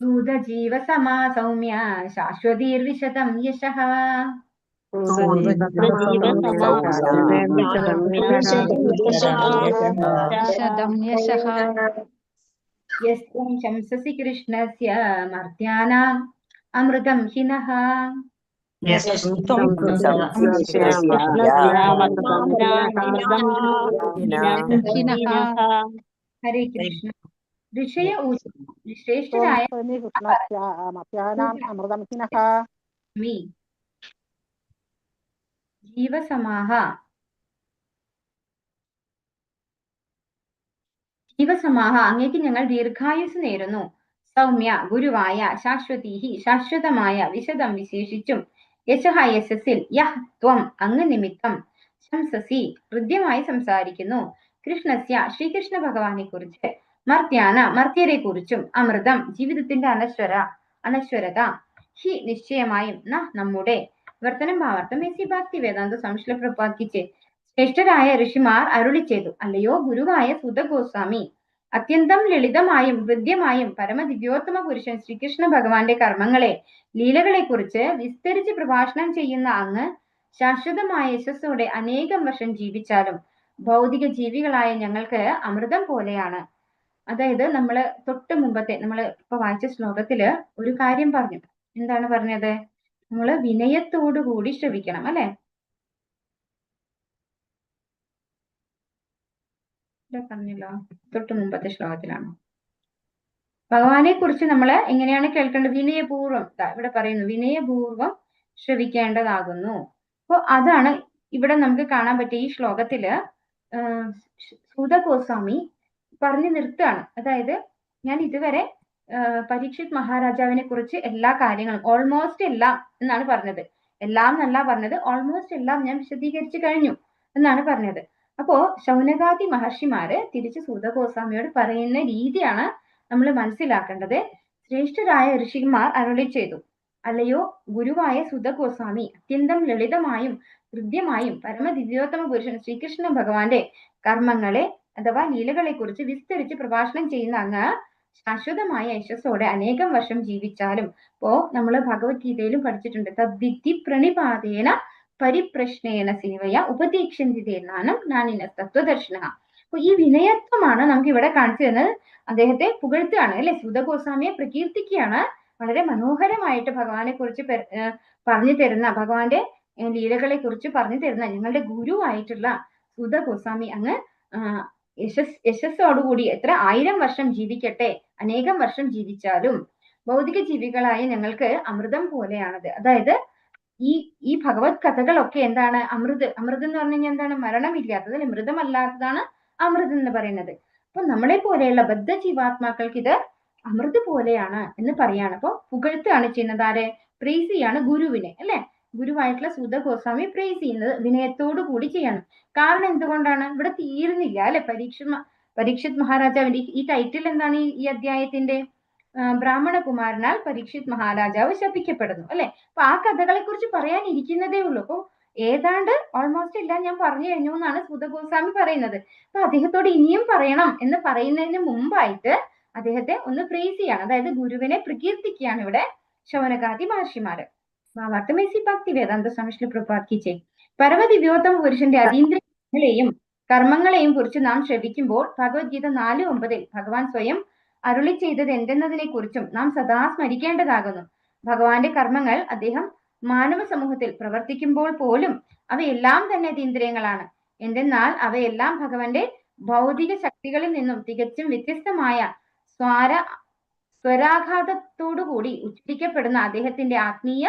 സൂതജീവ സമാ സൗമ്യ ശാശ്വതീർവിശദം യശഃ യസ്ത്വം ശംസസി കൃഷ്ണസ്യ മർത്യാനാം അമൃതം ഹിനഃ. ഹരേ കൃഷ്ണ. ഋഷയ ഊചുഹു, ശ്രേഷ്ഠരായ ജീവസമാഹ അങ്ങേക്ക് ഞങ്ങൾ ദീർഘായുസ് നേരുന്നു. സൗമ്യ ഗുരുവായ, ശാശ്വതീഹി ശാശ്വതമായ, വിശദം വിശേഷിച്ചും, യശഃ യശസ്സിൽ, യഹ് ത്വം അങ്ങ് നിമിത്തം, ശംസസി ഹൃദ്യമായി സംസാരിക്കുന്നു, കൃഷ്ണസ്യ ശ്രീകൃഷ്ണ ഭഗവാനെ കുറിച്ച്, മർത്യാന മർത്യരെ കുറിച്ചും, അമൃതം ജീവിതത്തിന്റെ അനശ്വരത, ഹി നിശ്ചയമായും, ന നമ്മുടെ. വർത്തനം ഭാവാർത്ഥം എസി ഭക്തി വേദാന്ത സ്വാമി ശ്രീല പ്രഭുപാദ് കി ജയ്. ശ്രേഷ്ഠരായ ഋഷിമാർ അരുളി ചെയ്തു, അല്ലയോ ഗുരുവായ സൂത ഗോസ്വാമി, അത്യന്തം ലളിതമായും ഹൃദ്യമായും പരമദിവ്യോത്തമ പുരുഷൻ ശ്രീകൃഷ്ണ ഭഗവാന്റെ കർമ്മങ്ങളെ ലീലകളെ കുറിച്ച് വിസ്തരിച്ച് പ്രഭാഷണം ചെയ്യുന്ന അങ്ങ് ശാശ്വതമായ യശസ്സോടെ അനേകം വർഷം ജീവിച്ചാലും ഭൗതിക ജീവികളായ ഞങ്ങൾക്ക് അമൃതം പോലെയാണ്. അതായത് നമ്മള് തൊട്ട് മുമ്പത്തെ നമ്മൾ ഇപ്പൊ വായിച്ച ശ്ലോകത്തില് ഒരു കാര്യം പറഞ്ഞു. എന്താണ് പറഞ്ഞത്? നമ്മള് വിനയത്തോടു കൂടി ശ്രവിക്കണം അല്ലെ. ഇവിടെ പറഞ്ഞല്ലോ, തൊട്ട് മുമ്പത്തെ ശ്ലോകത്തിലാണ്. ഭഗവാനെ കുറിച്ച് നമ്മൾ എങ്ങനെയാണ് കേൾക്കേണ്ടത്? വിനയപൂർവ്വം. ഇവിടെ പറയുന്നു വിനയപൂർവ്വം ശ്രവിക്കേണ്ടതാകുന്നു. അപ്പൊ അതാണ് ഇവിടെ നമുക്ക് കാണാൻ പറ്റിയ ഈ ശ്ലോകത്തില് സൂത ഗോസ്വാമി പറഞ്ഞു നിർത്തുകയാണ്. അതായത് ഞാൻ ഇതുവരെ പരീക്ഷിത് മഹാരാജാവിനെ കുറിച്ച് എല്ലാ കാര്യങ്ങളും ഓൾമോസ്റ്റ് എല്ലാം എന്നാണ് പറഞ്ഞത്. എല്ലാം എന്നല്ല പറഞ്ഞത്, ഓൾമോസ്റ്റ് എല്ലാം ഞാൻ വിശദീകരിച്ചു കഴിഞ്ഞു എന്നാണ് പറഞ്ഞത്. അപ്പോ ശൗനകാദി മഹർഷിമാര് തിരിച്ച് സൂത ഗോസ്വാമിയോട് പറയുന്ന രീതിയാണ് നമ്മൾ മനസ്സിലാക്കേണ്ടത്. ശ്രേഷ്ഠരായ ഋഷിമാർ അരുളി ചെയ്തു, അല്ലയോ ഗുരുവായ സൂത ഗോസ്വാമി, അത്യന്തം ലളിതമായും ഹൃദ്യമായും പരമദിവ്യോത്തമ പുരുഷൻ ശ്രീകൃഷ്ണ ഭഗവാന്റെ കർമ്മങ്ങളെ അഥവാ ലീലകളെ കുറിച്ച് വിസ്തരിച്ച് പ്രഭാഷണം ചെയ്യുന്ന അങ്ങ് ശാശ്വതമായ യശസ്സോടെ അനേകം വർഷം ജീവിച്ചാലും, ഇപ്പോ നമ്മൾ ഭഗവത്ഗീതയിലും പഠിച്ചിട്ടുണ്ട്, തദ്വിദ്ധി പ്രണിപാതേന പരിപ്രശ്നേന സേവയ ഉപദീക്ഷന്തിതേനാനം നാനിന തത്വദർശന. അപ്പൊ ഈ വിനയത്വമാണ് നമുക്ക് ഇവിടെ കാണിച്ചു തരുന്നത്. അദ്ദേഹത്തെ പുകഴ്ത്തുകയാണ് അല്ലെ, സൂത ഗോസ്വാമിയെ പ്രകീർത്തിക്കുകയാണ്. വളരെ മനോഹരമായിട്ട് ഭഗവാനെ കുറിച്ച് പറഞ്ഞു തരുന്ന, ഭഗവാന്റെ ലീലകളെ കുറിച്ച് പറഞ്ഞു തരുന്ന ഞങ്ങളുടെ ഗുരുവായിട്ടുള്ള സൂത ഗോസ്വാമി അങ്ങ് യശസ്സോടുകൂടി എത്ര 1000 വർഷം ജീവിക്കട്ടെ, അനേകം വർഷം ജീവിച്ചാലും ഭൗതിക ജീവികളായ ഞങ്ങൾക്ക് അമൃതം പോലെയാണത്. അതായത് ഈ ഭഗവത് കഥകളൊക്കെ എന്താണ്? അമൃത് എന്ന് പറഞ്ഞു കഴിഞ്ഞാൽ എന്താണ്? മരണമില്ലാത്തത്, അല്ലെ, മൃതമല്ലാത്തതാണ് അമൃത് എന്ന് പറയുന്നത്. അപ്പൊ നമ്മളെ പോലെയുള്ള ബദ്ധ ജീവാത്മാക്കൾക്ക് ഇത് അമൃത് പോലെയാണ് എന്ന് പറയാണ്. അപ്പൊ പുകഴ്ത്തുകയാണ് ചെയ്യുന്നത്. ആരെ? പ്രേസ് ചെയ്യാണ് ഗുരുവിനെ, അല്ലെ. ഗുരുവായിട്ടുള്ള സൂത ഗോസ്വാമി പ്രേസ് ചെയ്യുന്നത് വിനയത്തോടു കൂടി ചെയ്യണം. കാരണം എന്തുകൊണ്ടാണ്? ഇവിടെ തീരുന്നില്ല, അല്ലെ. പരീക്ഷിത് മഹാരാജാവിന്റെ ഈ ടൈറ്റിൽ എന്താണ് ഈ അധ്യായത്തിന്റെ? ബ്രാഹ്മണ കുമാരനാൽ പരീക്ഷിത് മഹാരാജാവ് ശപിക്കപ്പെടുന്നു, അല്ലെ. അപ്പൊ ആ കഥകളെ കുറിച്ച് പറയാനിരിക്കുന്നതേ ഉള്ളൂ. അപ്പൊ ഏതാണ്ട് ഓൾമോസ്റ്റ് എല്ലാം ഞാൻ പറഞ്ഞു കഴിഞ്ഞു എന്നാണ് സൂത ഗോസ്വാമി പറയുന്നത്. അപ്പൊ അദ്ദേഹത്തോട് ഇനിയും പറയണം എന്ന് പറയുന്നതിന് മുമ്പായിട്ട് അദ്ദേഹത്തെ ഒന്ന് പ്രേസ് ചെയ്യാണ്, അതായത് ഗുരുവിനെ പ്രകീർത്തിക്കുകയാണ് ഇവിടെ ശൗനകാദി മഹർഷിമാര്. ഭാവാർത്ഥമേസി ഭക്തി വേദാന്ത സ്വാമി ശ്രീ പ്രഭുപാദ് കി ജയ്. പരമദിവ്യോത്തമ പുരുഷന്റെ അതീന്ദ്രിയങ്ങളെയും കർമ്മങ്ങളെയും കുറിച്ച് നാം ശ്രവിക്കുമ്പോൾ ഭഗവത്ഗീത 4:9 ഭഗവാൻ സ്വയം അരുളി ചെയ്തത് എന്തെന്നതിനെ കുറിച്ചും നാം സദാ സ്മരിക്കേണ്ടതാകുന്നു. ഭഗവാന്റെ കർമ്മങ്ങൾ അദ്ദേഹം മാനവ സമൂഹത്തിൽ പ്രവർത്തിക്കുമ്പോൾ പോലും അവയെല്ലാം തന്നെ അതീന്ദ്രിയങ്ങളാണ്. എന്തെന്നാൽ അവയെല്ലാം ഭഗവാന്റെ ഭൗതിക ശക്തികളിൽ നിന്നും തികച്ചും വ്യത്യസ്തമായ സ്വരാഘാതത്തോടുകൂടി ഉച്ചരിക്കപ്പെടുന്ന അദ്ദേഹത്തിന്റെ ആത്മീയ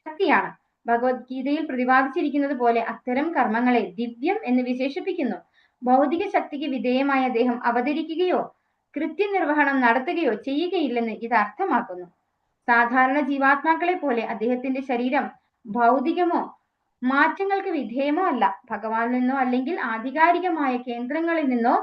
ശക്തിയാണ്. ഭഗവത്ഗീതയിൽ പ്രതിപാദിച്ചിരിക്കുന്നത് പോലെ അത്തരം കർമ്മങ്ങളെ ദിവ്യം എന്ന് വിശേഷിപ്പിക്കുന്നു. ഭൗതിക ശക്തിക്ക് വിധേയമായ അദ്ദേഹം അവതരിക്കുകയോ കൃത്യനിർവഹണം നടത്തുകയോ ചെയ്യുകയില്ലെന്ന് ഇത് അർത്ഥമാക്കുന്നു. സാധാരണ ജീവാത്മാക്കളെ പോലെ അദ്ദേഹത്തിന്റെ ശരീരം ഭൗതികമോ മാറ്റങ്ങൾക്ക് വിധേയമോ അല്ല. ഭഗവാനിൽ നിന്നോ അല്ലെങ്കിൽ ആധികാരികമായ കേന്ദ്രങ്ങളിൽ നിന്നോ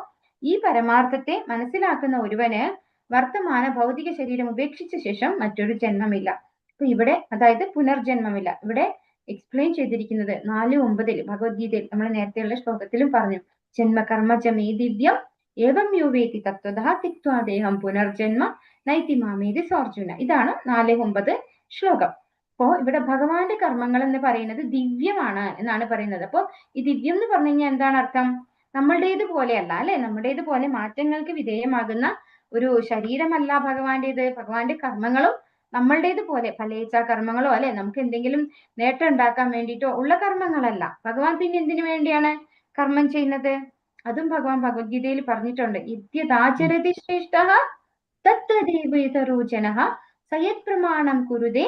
ഈ പരമാർത്ഥത്തെ മനസ്സിലാക്കുന്ന ഒരുവന് വർത്തമാന ഭൗതിക ശരീരം ഉപേക്ഷിച്ച ശേഷം മറ്റൊരു ജന്മമില്ല. അപ്പൊ ഇവിടെ അതായത് പുനർജന്മമില്ല. ഇവിടെ എക്സ്പ്ലെയിൻ ചെയ്തിരിക്കുന്നത് 4:9 ഭഗവത്ഗീതയിൽ നമ്മൾ നേരത്തെയുള്ള ശ്ലോകത്തിലും പറഞ്ഞു, ജന്മകർമ്മജമേ ദിവ്യം ഏവം യോവേതി തത്വതഃ തിക്ത്വാ ദേഹം പുനർജന്മ നൈതി മാമേതി സോർജുന. ഇതാണ് 4:9 ശ്ലോകം. അപ്പോ ഇവിടെ ഭഗവാന്റെ കർമ്മങ്ങൾ എന്ന് പറയുന്നത് ദിവ്യമാണ് എന്നാണ് പറയുന്നത്. അപ്പോ ഈ ദിവ്യം എന്ന് പറഞ്ഞു കഴിഞ്ഞാൽ എന്താണ് അർത്ഥം? നമ്മളുടേത് പോലെയല്ല, അല്ലെ. നമ്മുടേത് പോലെ മാറ്റങ്ങൾക്ക് വിധേയമാകുന്ന ഒരു ശരീരമല്ല ഭഗവാന്റേത്. ഭഗവാന്റെ കർമ്മങ്ങളും നമ്മളുടേത് പോലെ ഫലേച്ഛ കർമ്മങ്ങളോ, അല്ലെ, നമുക്ക് എന്തെങ്കിലും നേട്ടം ഉണ്ടാക്കാൻ വേണ്ടിയിട്ടോ ഉള്ള കർമ്മങ്ങളല്ല. ഭഗവാൻ പിന്നെ എന്തിനു വേണ്ടിയാണ് കർമ്മം ചെയ്യുന്നത്? അതും ഭഗവാൻ ഭഗവത്ഗീതയിൽ പറഞ്ഞിട്ടുണ്ട്. യദ്യദാചരതി ശ്രേഷ്ഠഃ തത്തദേവേതരോ ജനഃ സയത് പ്രമാണം കുരുതേ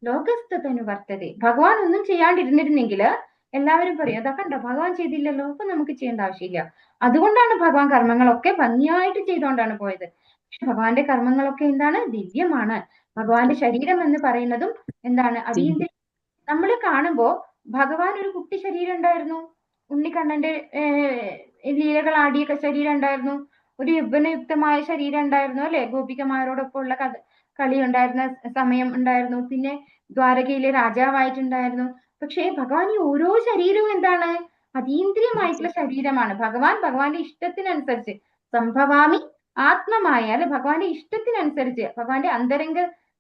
ലോകസ്തനുവർത്തതേ. ഭഗവാൻ ഒന്നും ചെയ്യാണ്ടിരുന്നിരുന്നെങ്കിൽ എല്ലാവരും പറയും, അതാ കണ്ടോ ഭഗവാൻ ചെയ്തില്ലല്ലോ, അപ്പൊ നമുക്ക് ചെയ്യേണ്ട ആവശ്യമില്ല. അതുകൊണ്ടാണ് ഭഗവാൻ കർമ്മങ്ങളൊക്കെ ഭംഗിയായിട്ട് ചെയ്തുകൊണ്ടാണ് പോയത്. പക്ഷെ ഭഗവാന്റെ കർമ്മങ്ങളൊക്കെ എന്താണ്? ദിവ്യമാണ്. ഭഗവാന്റെ ശരീരം എന്ന് പറയുന്നതും എന്താണ്? അതീന്ദ്രിയ. നമ്മൾ കാണുമ്പോ ഭഗവാൻ ഒരു കുട്ടി ശരീരം ഉണ്ടായിരുന്നു, ഉണ്ണിക്കണ്ണന്റെ ലീലകൾ ആടിയൊക്കെ ശരീരം ഉണ്ടായിരുന്നു, ഒരു യൗവനയുക്തമായ ശരീരം ഉണ്ടായിരുന്നു, അല്ലെ. ഗോപികമാരോടൊപ്പം ഉള്ള കളി ഉണ്ടായിരുന്ന സമയം ഉണ്ടായിരുന്നു. പിന്നെ ദ്വാരകയിലെ രാജാവായിട്ടുണ്ടായിരുന്നു. പക്ഷേ ഭഗവാൻ ഈ ഓരോ ശരീരവും എന്താണ്? അതീന്ദ്രിയമായിട്ടുള്ള ശരീരമാണ്. ഭഗവാന്റെ ഇഷ്ടത്തിനനുസരിച്ച് സംഭവാമി ആത്മമായ, അല്ലെ, ഭഗവാന്റെ ഇഷ്ടത്തിനനുസരിച്ച് ഭഗവാന്റെ അന്തരംഗ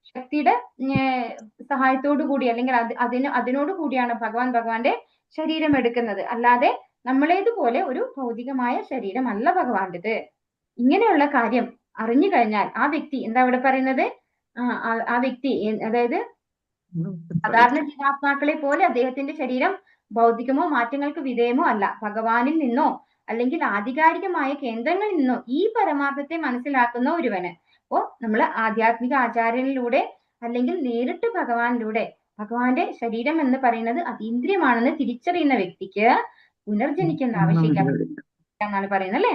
ശക്തിയുടെ സഹായത്തോടു കൂടി അല്ലെങ്കിൽ അതിനോട് കൂടിയാണ് ഭഗവാന്റെ ശരീരം എടുക്കുന്നത്. അല്ലാതെ നമ്മളേതുപോലെ ഒരു ഭൗതികമായ ശരീരമല്ല ഭഗവാന്റേത്. ഇങ്ങനെയുള്ള കാര്യം അറിഞ്ഞു കഴിഞ്ഞാൽ ആ വ്യക്തി എന്താ ഇവിടെ പറയുന്നത്? ആ വ്യക്തി അതായത് സാധാരണ ജീവാത്മാക്കളെ പോലെ അദ്ദേഹത്തിന്റെ ശരീരം ഭൗതികമോ മാറ്റങ്ങൾക്ക് വിധേയമോ അല്ല. ഭഗവാനിൽ നിന്നോ അല്ലെങ്കിൽ ആധികാരികമായ കേന്ദ്രങ്ങളിൽ നിന്നോ ഈ പരമാർത്ഥത്തെ മനസ്സിലാക്കുന്ന ഒരുവന്. അപ്പോ നമ്മൾ ആധ്യാത്മിക ആചാര്യനിലൂടെ അല്ലെങ്കിൽ നേരിട്ട് ഭഗവാനിലൂടെ, ഭഗവാന്റെ ശരീരം എന്ന് പറയുന്നത് അതീന്ദ്രിയമാണെന്ന് തിരിച്ചറിയുന്ന വ്യക്തിക്ക് പുനർജനിക്കേണ്ട ആവശ്യമില്ല എന്നാണ് പറയുന്നത് അല്ലെ.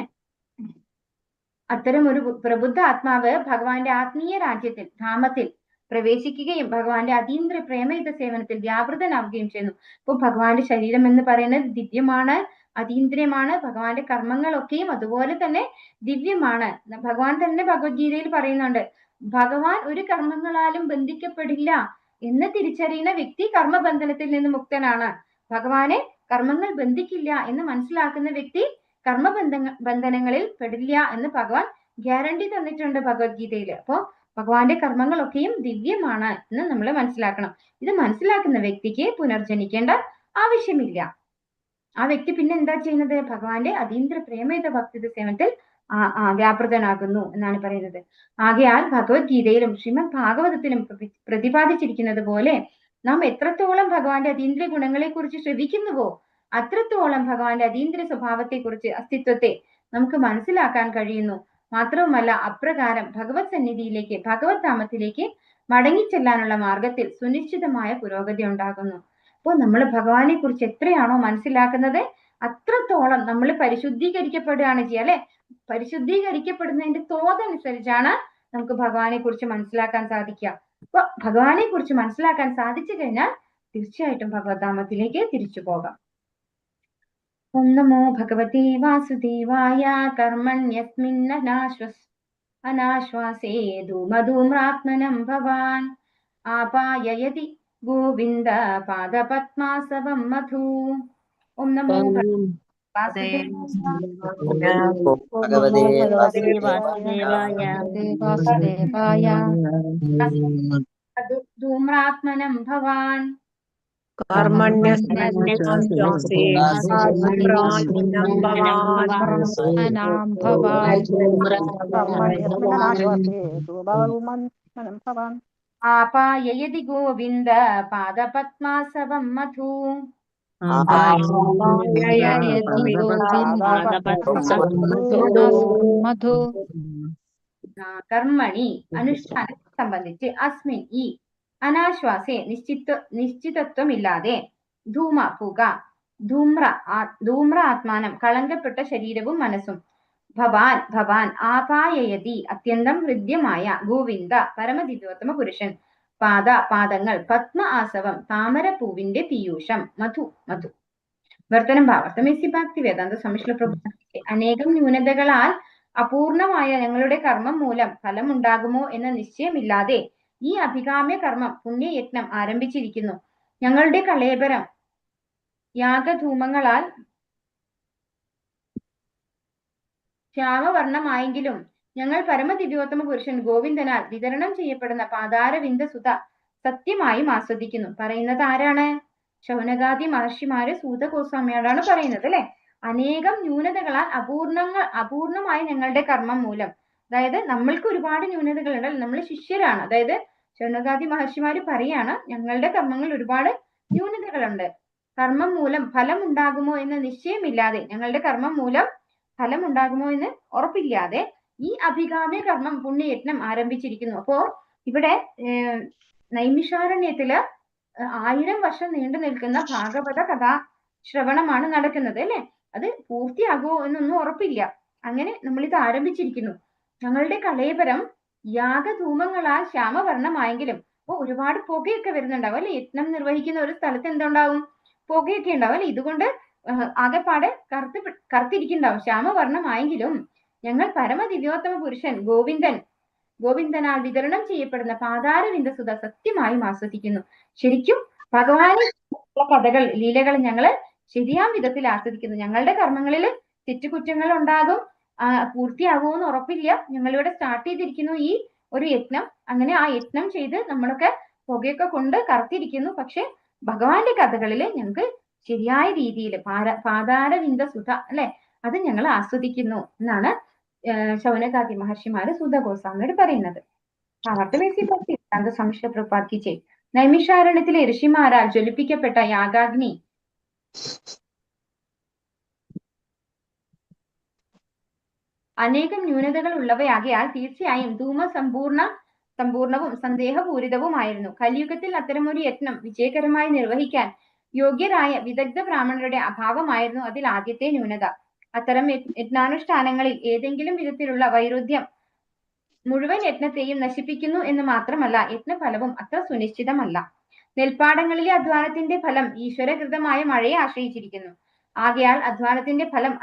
അത്തരം ഒരു പ്രബുദ്ധ ആത്മാവ് ഭഗവാന്റെ ആത്മീയ രാജ്യത്തിൽ, ധാമത്തിൽ പ്രവേശിക്കുകയും ഭഗവാന്റെ അതീന്ദ്രിയ പ്രേമയുത സേവനത്തിൽ വ്യാപൃതനാവുകയും ചെയ്യുന്നു. ഇപ്പൊ ഭഗവാന്റെ ശരീരം എന്ന് പറയുന്നത് ദിവ്യമാണ്, അതീന്ദ്രിയമാണ്. ഭഗവാന്റെ കർമ്മങ്ങളൊക്കെയും അതുപോലെ തന്നെ ദിവ്യമാണ്. ഭഗവാൻ തന്നെ ഭഗവത്ഗീതയിൽ പറയുന്നുണ്ട്, ഭഗവാൻ ഒരു കർമ്മങ്ങളാലും ബന്ധിക്കപ്പെടില്ല എന്ന് തിരിച്ചറിയുന്ന വ്യക്തി കർമ്മബന്ധനത്തിൽ നിന്ന് മുക്തനാണ്. ഭഗവാനെ കർമ്മങ്ങൾ ബന്ധിക്കില്ല എന്ന് മനസ്സിലാക്കുന്ന വ്യക്തി ബന്ധനങ്ങളിൽ പെടില്ല എന്ന് ഭഗവാൻ ഗ്യാരണ്ടി തന്നിട്ടുണ്ട് ഭഗവത്ഗീതയിൽ. അപ്പോ ഭഗവാന്റെ കർമ്മങ്ങളൊക്കെയും ദിവ്യമാണ് എന്ന് നമ്മൾ മനസ്സിലാക്കണം. ഇത് മനസ്സിലാക്കുന്ന വ്യക്തിക്ക് പുനർജനിക്കേണ്ട ആവശ്യമില്ല. ആ വ്യക്തി പിന്നെ എന്താ ചെയ്യുന്നത്? ഭഗവാന്റെ അതീന്ദ്ര പ്രേമയുത ഭക്തിയുടെ സേവനത്തിൽ വ്യാപൃതനാകുന്നു എന്നാണ് പറയുന്നത്. ആകയാൽ ഭഗവത്ഗീതയിലും ശ്രീമദ് ഭാഗവതത്തിലും പ്രതിപാദിച്ചിരിക്കുന്നത് പോലെ നാം എത്രത്തോളം ഭഗവാന്റെ അതീന്ദ്രിയ ഗുണങ്ങളെ കുറിച്ച് ശ്രവിക്കുന്നുവോ അത്രത്തോളം ഭഗവാന്റെ അതീന്ദ്രിയ സ്വഭാവത്തെക്കുറിച്ച്, അസ്തിത്വത്തെ നമുക്ക് മനസ്സിലാക്കാൻ കഴിയുന്നു. മാത്രവുമല്ല അപ്രകാരം ഭഗവത് സന്നിധിയിലേക്ക്, ഭഗവത് ധാമത്തിലേക്ക് മടങ്ങിച്ചെല്ലാനുള്ള മാർഗത്തിൽ സുനിശ്ചിതമായ പുരോഗതി ഉണ്ടാകുന്നു. അപ്പോൾ നമ്മൾ ഭഗവാനെ കുറിച്ച് എത്രയാണോ മനസ്സിലാക്കുന്നത് അത്രത്തോളം നമ്മൾ പരിശുദ്ധീകരിക്കപ്പെടുകയാണ് ചെയ്യുക അല്ലെ. പരിശുദ്ധീകരിക്കപ്പെടുന്നതിന്റെ തോതനുസരിച്ചാണ് നമുക്ക് ഭഗവാനെ കുറിച്ച് മനസ്സിലാക്കാൻ സാധിക്കുക. അപ്പൊ ഭഗവാനെ കുറിച്ച് മനസ്സിലാക്കാൻ സാധിച്ചു കഴിഞ്ഞാൽ തീർച്ചയായിട്ടും ഭഗവത്ധാമത്തിലേക്ക് തിരിച്ചു പോകാം. ഓം നമോ ഭഗവതേ വാസുദേവായ. അനാശ്വാസേ ധൂമധൂമ്രാത്മനം ഭവാൻ ആപായയതി ഗോവിന്ദ പാദപത്മാസവം മധു. ഓം നമോ ഭഗവതേ വാസുദേവായ. ധൂമ്രാത്മനം ഭവാൻ ആപായയതി ഗോവിന്ദ പാദപത്മാസവം മധു. കർമ്മണി അനുഷ്ഠാനത്തെ സംബന്ധിച്ച് അസ്മിൻ ഈ അനാശ്വാസേ നിശ്ചിതത്വമില്ലാതെ ധൂമ പുക, ധൂമ്ര ആത്മാനം കളങ്കപ്പെട്ട ശരീരവും മനസ്സും, ഭവാൻ ആപായയതി അത്യന്തം ഹൃദ്യമായ ഗോവിന്ദ പരമദിവ്യോത്തമ പുരുഷൻ, പാദങ്ങൾ പത്മ ആസവം താമരപ്പൂവിന്റെ പീയൂഷം, മധു. വർത്തനം ഭാവാർത്ഥം ഭക്തി വേദാന്ത സ്വാമി പ്രഭു. അനേകം ന്യൂനതകളാൽ അപൂർണമായ ഞങ്ങളുടെ കർമ്മം മൂലം ഫലമുണ്ടാകുമോ എന്ന നിശ്ചയമില്ലാതെ ഈ അഭികാമ്യ കർമ്മം പുണ്യയജ്ഞം ആരംഭിച്ചിരിക്കുന്നു. ഞങ്ങളുടെ കളേബരം യാഗധൂമങ്ങളാൽ ശ്യാമവർണ്ണമായെങ്കിലും ഞങ്ങൾ പരമദിവ്യോത്തമ പുരുഷൻ ഗോവിന്ദനാൽ വിതരണം ചെയ്യപ്പെടുന്ന പാതാരവിന്ദ സുത സത്യമായും ആസ്വദിക്കുന്നു. പറയുന്നത് ആരാണ്? ശൗനകാദി മഹർഷിമാര് സൂത ഗോസ്വാമിയോടാണ് പറയുന്നത് അല്ലെ. അനേകം ന്യൂനതകളാൽ അപൂർണമായ ഞങ്ങളുടെ കർമ്മം മൂലം, അതായത് നമ്മൾക്ക് ഒരുപാട് ന്യൂനതകളുണ്ട്, നമ്മൾ ശിഷ്യരാണ്. അതായത് ശൗനകാദി മഹർഷിമാര് പറയാണ് ഞങ്ങളുടെ കർമ്മങ്ങളിൽ ഒരുപാട് ന്യൂനതകളുണ്ട്. കർമ്മം മൂലം ഫലം ഉണ്ടാകുമോ എന്ന നിശ്ചയമില്ലാതെ, ഞങ്ങളുടെ കർമ്മം മൂലം ഫലം ഉണ്ടാകുമോ എന്ന് ഉറപ്പില്ലാതെ ഈ അഭികാമ്യ കർമ്മം പുണ്യയജ്ഞം ആരംഭിച്ചിരിക്കുന്നു. അപ്പോ ഇവിടെ നൈമിഷാരണ്യത്തില് 1000 വർഷം നീണ്ടു നിൽക്കുന്ന ഭാഗവത കഥാ ശ്രവണമാണ് നടക്കുന്നത് അല്ലെ. അത് പൂർത്തിയാകുമോ എന്നൊന്നും ഉറപ്പില്ല. അങ്ങനെ നമ്മളിത് ആരംഭിച്ചിരിക്കുന്നു. ഞങ്ങളുടെ കളേബരം യാഗധൂമങ്ങളാൽ ശ്യാമവർണ്ണമായെങ്കിലും ഒരുപാട് പുകയൊക്കെ വരുന്നുണ്ടാവും അല്ലെ. യജ്ഞം നിർവഹിക്കുന്ന ഒരു സ്ഥലത്ത് എന്തുണ്ടാവും? പുകയൊക്കെ ഉണ്ടാവും അല്ലെ. ഇതുകൊണ്ട് ആകെപ്പാടെ കറുത്തിരിക്കുന്നുണ്ടാവും. ശ്യാമവർണ്ണമായെങ്കിലും ഞങ്ങൾ പരമദിവ്യോത്തമ പുരുഷൻ ഗോവിന്ദനാൽ വിതരണം ചെയ്യപ്പെടുന്ന പാതാരവിന്ദ സുധ സത്യമായും ആസ്വദിക്കുന്നു. ശരിക്കും ഭഗവാനെ കഥകൾ, ലീലകൾ ഞങ്ങള് ശരിയാം വിധത്തിൽ ആസ്വദിക്കുന്നു. ഞങ്ങളുടെ കർമ്മങ്ങളിൽ തെറ്റുകുറ്റങ്ങൾ ഉണ്ടാകും, പൂർത്തിയാകുമെന്ന് ഉറപ്പില്ല. ഞങ്ങളിവിടെ സ്റ്റാർട്ട് ചെയ്തിരിക്കുന്നു ഈ ഒരു യജ്ഞം. അങ്ങനെ ആ യജ്ഞം ചെയ്ത് നമ്മളൊക്കെ പുകയൊക്കെ കൊണ്ട് കറുത്തിരിക്കുന്നു. പക്ഷെ ഭഗവാന്റെ കഥകളിൽ ഞങ്ങൾക്ക് ശരിയായ രീതിയിൽ പാതാരവിന്ദ സുധ അല്ലെ, അത് ഞങ്ങൾ ആസ്വദിക്കുന്നു എന്നാണ് ശൗനകാദി മഹർഷിമാര് സൂത ഗോസ്വാമിയോട് പറയുന്നത്. സംശയപ്രപാദിച്ച് നൈമിഷാരണ്യത്തിലെ ഋഷിമാരാൽ ജ്വലിപ്പിക്കപ്പെട്ട യാഗാഗ്നി അനേകം ന്യൂനതകൾ ഉള്ളവയാകയാൽ തീർച്ചയായും സമ്പൂർണവും സന്ദേഹപൂരിതവുമായിരുന്നു. കലിയുഗത്തിൽ അത്തരമൊരു യത്നം വിജയകരമായി നിർവഹിക്കാൻ യോഗ്യരായ വിദഗ്ധ ബ്രാഹ്മണരുടെ അഭാവമായിരുന്നു അതിൽ ആദ്യത്തെ ന്യൂനത. അത്തരം യജ്ഞാനുഷ്ഠാനങ്ങളിൽ ഏതെങ്കിലും വിധത്തിലുള്ള വൈരുദ്ധ്യം മുഴുവൻ യജ്ഞത്തെയും നശിപ്പിക്കുന്നു എന്ന് മാത്രമല്ല, യജ്ഞഫലവും അത്ര സുനിശ്ചിതമല്ല. നെൽപ്പാടങ്ങളിലെ അധ്വാനത്തിന്റെ ഫലം ഈശ്വരകൃതമായ മഴയെ ആശ്രയിച്ചിരിക്കുന്നു. ആകയാൽ അധ്വാനത്തിന്റെ ഫലം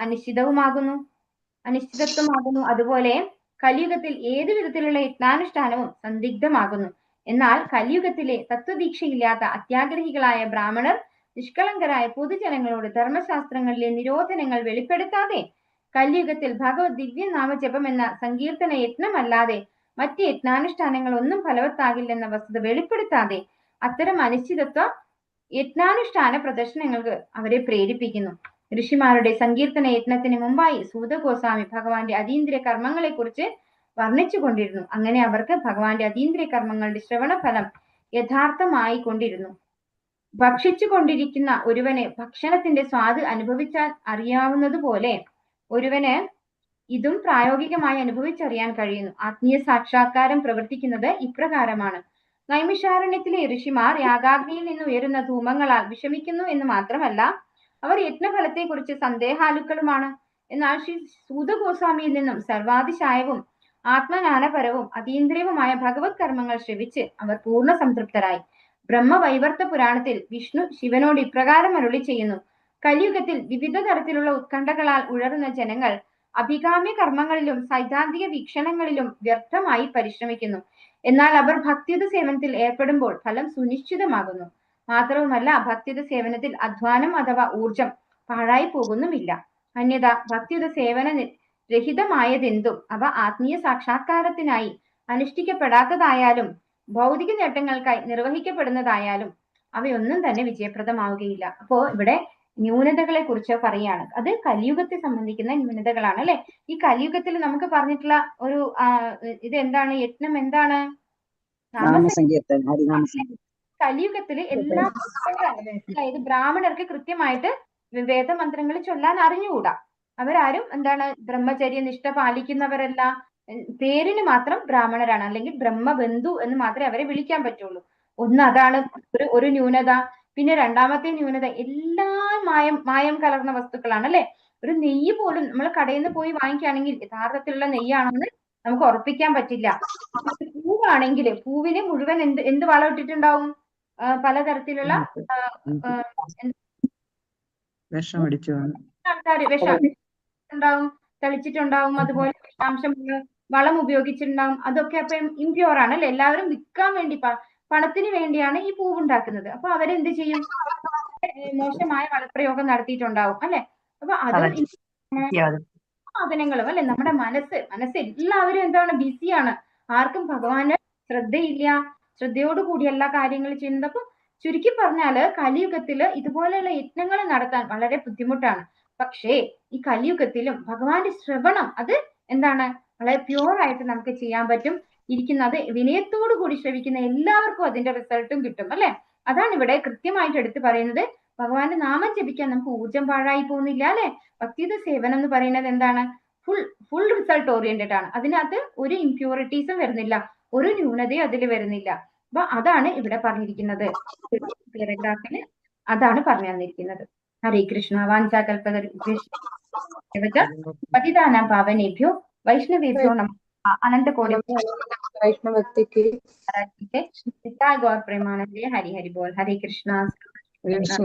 അനിശ്ചിതത്വമാകുന്നു. അതുപോലെ കലിയുഗത്തിൽ ഏതു വിധത്തിലുള്ള യജ്ഞാനുഷ്ഠാനവും സന്ദിഗ്ധമാകുന്നു. എന്നാൽ കലിയുഗത്തിലെ തത്വദീക്ഷയില്ലാത്ത അത്യാഗ്രഹികളായ ബ്രാഹ്മണർ നിഷ്കളങ്കരായ പൊതുജനങ്ങളോട് ധർമ്മശാസ്ത്രങ്ങളിലെ നിരോധനങ്ങൾ വെളിപ്പെടുത്താതെ കലിയുഗത്തിൽ ഭഗവത് ദിവ്യനാമജപം എന്ന സങ്കീർത്തന യജ്ഞമല്ലാതെ മറ്റ് യജ്ഞാനുഷ്ഠാനങ്ങൾ ഒന്നും ഫലവത്താകില്ലെന്ന വസ്തുത വെളിപ്പെടുത്താതെ അത്തരം അനിശ്ചിതത്വ യജ്ഞാനുഷ്ഠാന പ്രദർശനങ്ങൾക്ക് അവരെ പ്രേരിപ്പിക്കുന്നു. ഋഷിമാരുടെ സങ്കീർത്തന യജ്ഞത്തിന് മുമ്പായി സൂത ഗോസ്വാമി ഭഗവാന്റെ അതീന്ദ്രിയ കർമ്മങ്ങളെ കുറിച്ച് വർണ്ണിച്ചു കൊണ്ടിരുന്നു. അങ്ങനെ അവർക്ക് ഭഗവാന്റെ അതീന്ദ്രിയ കർമ്മങ്ങളുടെ ശ്രവണഫലം യഥാർത്ഥമായി കൊണ്ടിരുന്നു. ഭക്ഷിച്ചു കൊണ്ടിരിക്കുന്ന ഒരുവന് ഭക്ഷണത്തിന്റെ സ്വാദ് അനുഭവിച്ചാൽ അറിയാവുന്നതുപോലെ ഒരുവന് ഇതും പ്രായോഗികമായി അനുഭവിച്ചറിയാൻ കഴിയുന്നു. ആത്മീയ സാക്ഷാത്കാരം പ്രവർത്തിക്കുന്നത് ഇപ്രകാരമാണ്. നൈമിഷാരണ്യത്തിലെ ഋഷിമാർ യാഗാഗ്നിയിൽ നിന്ന് ഉയരുന്ന ധൂമങ്ങളാൽ വിഷമിക്കുന്നു എന്ന് മാത്രമല്ല, അവർ യജ്ഞഫലത്തെ കുറിച്ച് സന്ദേഹാലുക്കളുമാണ്. എന്നാൽ ശ്രീ സൂത ഗോസ്വാമിയിൽ നിന്നും സർവാതിശായവും ആത്മജ്ഞാനപരവും അതീന്ദ്രിയവുമായ ഭഗവത് കർമ്മങ്ങൾ ശ്രവിച്ച് അവർ പൂർണ്ണ സംതൃപ്തരായി. ബ്രഹ്മവൈവർത്ത പുരാണത്തിൽ വിഷ്ണു ശിവനോട് ഇപ്രകാരം അരുളി ചെയ്യുന്നു: കലിയുഗത്തിൽ വിവിധ തരത്തിലുള്ള ഉത്കണ്ഠകളാൽ ഉഴറുന്ന ജനങ്ങൾ അഭികാമ്യ കർമ്മങ്ങളിലും സൈദ്ധാന്തിക വീക്ഷണങ്ങളിലും വ്യർത്ഥമായി പരിശ്രമിക്കുന്നു. എന്നാൽ അവർ ഭക്തിയുത സേവനത്തിൽ ഏർപ്പെടുമ്പോൾ ഫലം സുനിശ്ചിതമാകുന്നു. മാത്രവുമല്ല, ഭക്തിയുത സേവനത്തിൽ അധ്വാനം അഥവാ ഊർജം പാഴായി പോകുന്നുമില്ല. അന്യഥ ഭക്തിയുത സേവന രഹിതമായതെന്തും അവ ആത്മീയ സാക്ഷാത്കാരത്തിനായി അനുഷ്ഠിക്കപ്പെടാത്തതായാലും ഭൗതിക നേട്ടങ്ങൾക്കായി നിർവഹിക്കപ്പെടുന്നതായാലും അവയൊന്നും തന്നെ വിജയപ്രദമാവുകയില്ല. അപ്പോ ഇവിടെ ന്യൂനതകളെ കുറിച്ച് പറയാണ്. അത് കലിയുഗത്തെ സംബന്ധിക്കുന്ന ന്യൂനതകളാണ് അല്ലെ. ഈ കലിയുഗത്തിൽ നമുക്ക് പറഞ്ഞിട്ടുള്ള ഒരു ഇതെന്താണ്? യജ്ഞം എന്താണ്? കലിയുഗത്തില് എല്ലാ അതായത് ബ്രാഹ്മണർക്ക് കൃത്യമായിട്ട് വേദമന്ത്രങ്ങൾ ചൊല്ലാൻ അറിഞ്ഞുകൂടാ. അവരാരും എന്താണ് ബ്രഹ്മചര്യ നിഷ്ഠ പാലിക്കുന്നവരല്ല. പേരിന് മാത്രം ബ്രാഹ്മണരാണ്, അല്ലെങ്കിൽ ബ്രഹ്മബന്ധു എന്ന് മാത്രമേ അവരെ വിളിക്കാൻ പറ്റുള്ളൂ. ഒന്ന് അതാണ് ഒരു ന്യൂനത. പിന്നെ രണ്ടാമത്തെ ന്യൂനത, എല്ലാം മായം കലർന്ന വസ്തുക്കളാണ് അല്ലെ. ഒരു നെയ്യ് പോലും നമ്മൾ കടയിൽ നിന്ന് പോയി വാങ്ങിക്കുകയാണെങ്കിൽ യഥാർത്ഥത്തിലുള്ള നെയ്യാണെന്ന് നമുക്ക് ഉറപ്പിക്കാൻ പറ്റില്ല. പൂവാണെങ്കിൽ പൂവിന് മുഴുവൻ എന്ത് വളം ഇട്ടിട്ടുണ്ടാവും? പലതരത്തിലുള്ള ആൾക്കാർ വിഷം ഉണ്ടാവും, തളിച്ചിട്ടുണ്ടാവും, അതുപോലെ വിഷാംശം വളം ഉപയോഗിച്ചിട്ടുണ്ടാവും. അതൊക്കെ അപ്പം ഇംപ്യൂർ ആണ് അല്ലെ. എല്ലാവരും വിൽക്കാൻ വേണ്ടി പണത്തിന് വേണ്ടിയാണ് ഈ പൂവ് ഉണ്ടാക്കുന്നത്. അപ്പൊ അവരെന്ത് ചെയ്യും? മോശമായ വളപ്രയോഗം നടത്തിയിട്ടുണ്ടാവും അല്ലെ. അപ്പൊ അതും സാധനങ്ങളും അല്ലെ. നമ്മുടെ മനസ്സ് എല്ലാവരും എന്താണ് ബിസിയാണ്. ആർക്കും ഭഗവാന് ശ്രദ്ധയില്ല. ശ്രദ്ധയോടുകൂടി എല്ലാ കാര്യങ്ങളും ചെയ്യുന്നത്. അപ്പൊ ചുരുക്കി പറഞ്ഞാല് കലിയുഗത്തില് ഇതുപോലെയുള്ള യജ്ഞങ്ങൾ നടത്താൻ വളരെ ബുദ്ധിമുട്ടാണ്. പക്ഷേ ഈ കലിയുഗത്തിലും ഭഗവാന്റെ ശ്രവണം അത് എന്താണ് വളരെ പ്യൂർ ആയിട്ട് നമുക്ക് ചെയ്യാൻ പറ്റും. ഇരിക്കുന്നത് വിനയത്തോടു കൂടി ശ്രവിക്കുന്ന എല്ലാവർക്കും അതിന്റെ റിസൾട്ടും കിട്ടും അല്ലെ. അതാണ് ഇവിടെ കൃത്യമായിട്ട് എടുത്തു പറയുന്നത്. ഭഗവാന്റെ നാമം ജപിക്കാൻ നമുക്ക് ഊർജം പാഴായി പോകുന്നില്ല അല്ലെ. ഭക്തിയുത സേവനം എന്ന് പറയുന്നത് എന്താണ്? ഫുൾ റിസൾട്ട് ഓറിയന്റഡ് ആണ്. അതിനകത്ത് ഒരു ഇംപ്യൂരിറ്റീസും വരുന്നില്ല, ഒരു ന്യൂനതയും അതിൽ വരുന്നില്ല. അപ്പൊ അതാണ് ഇവിടെ പറഞ്ഞിരിക്കുന്നത്. പാരഗ്രാഫില് അതാണ് പറഞ്ഞു തന്നിരിക്കുന്നത്. ഹരേ കൃഷ്ണ. വാഞ്ചാകൽപതരുഭ്യോ പാവനേഭ്യോ വൈഷ്ണവേഭ്യോ നമഃ. അനന്തകോടി വൈഷ്ണവക്തിക്ക് ഗോർ പ്രേമാനന്ദേ. ഹരി ഹരി ബോൾ. ഹരേ കൃഷ്ണ. കൃഷ്ണ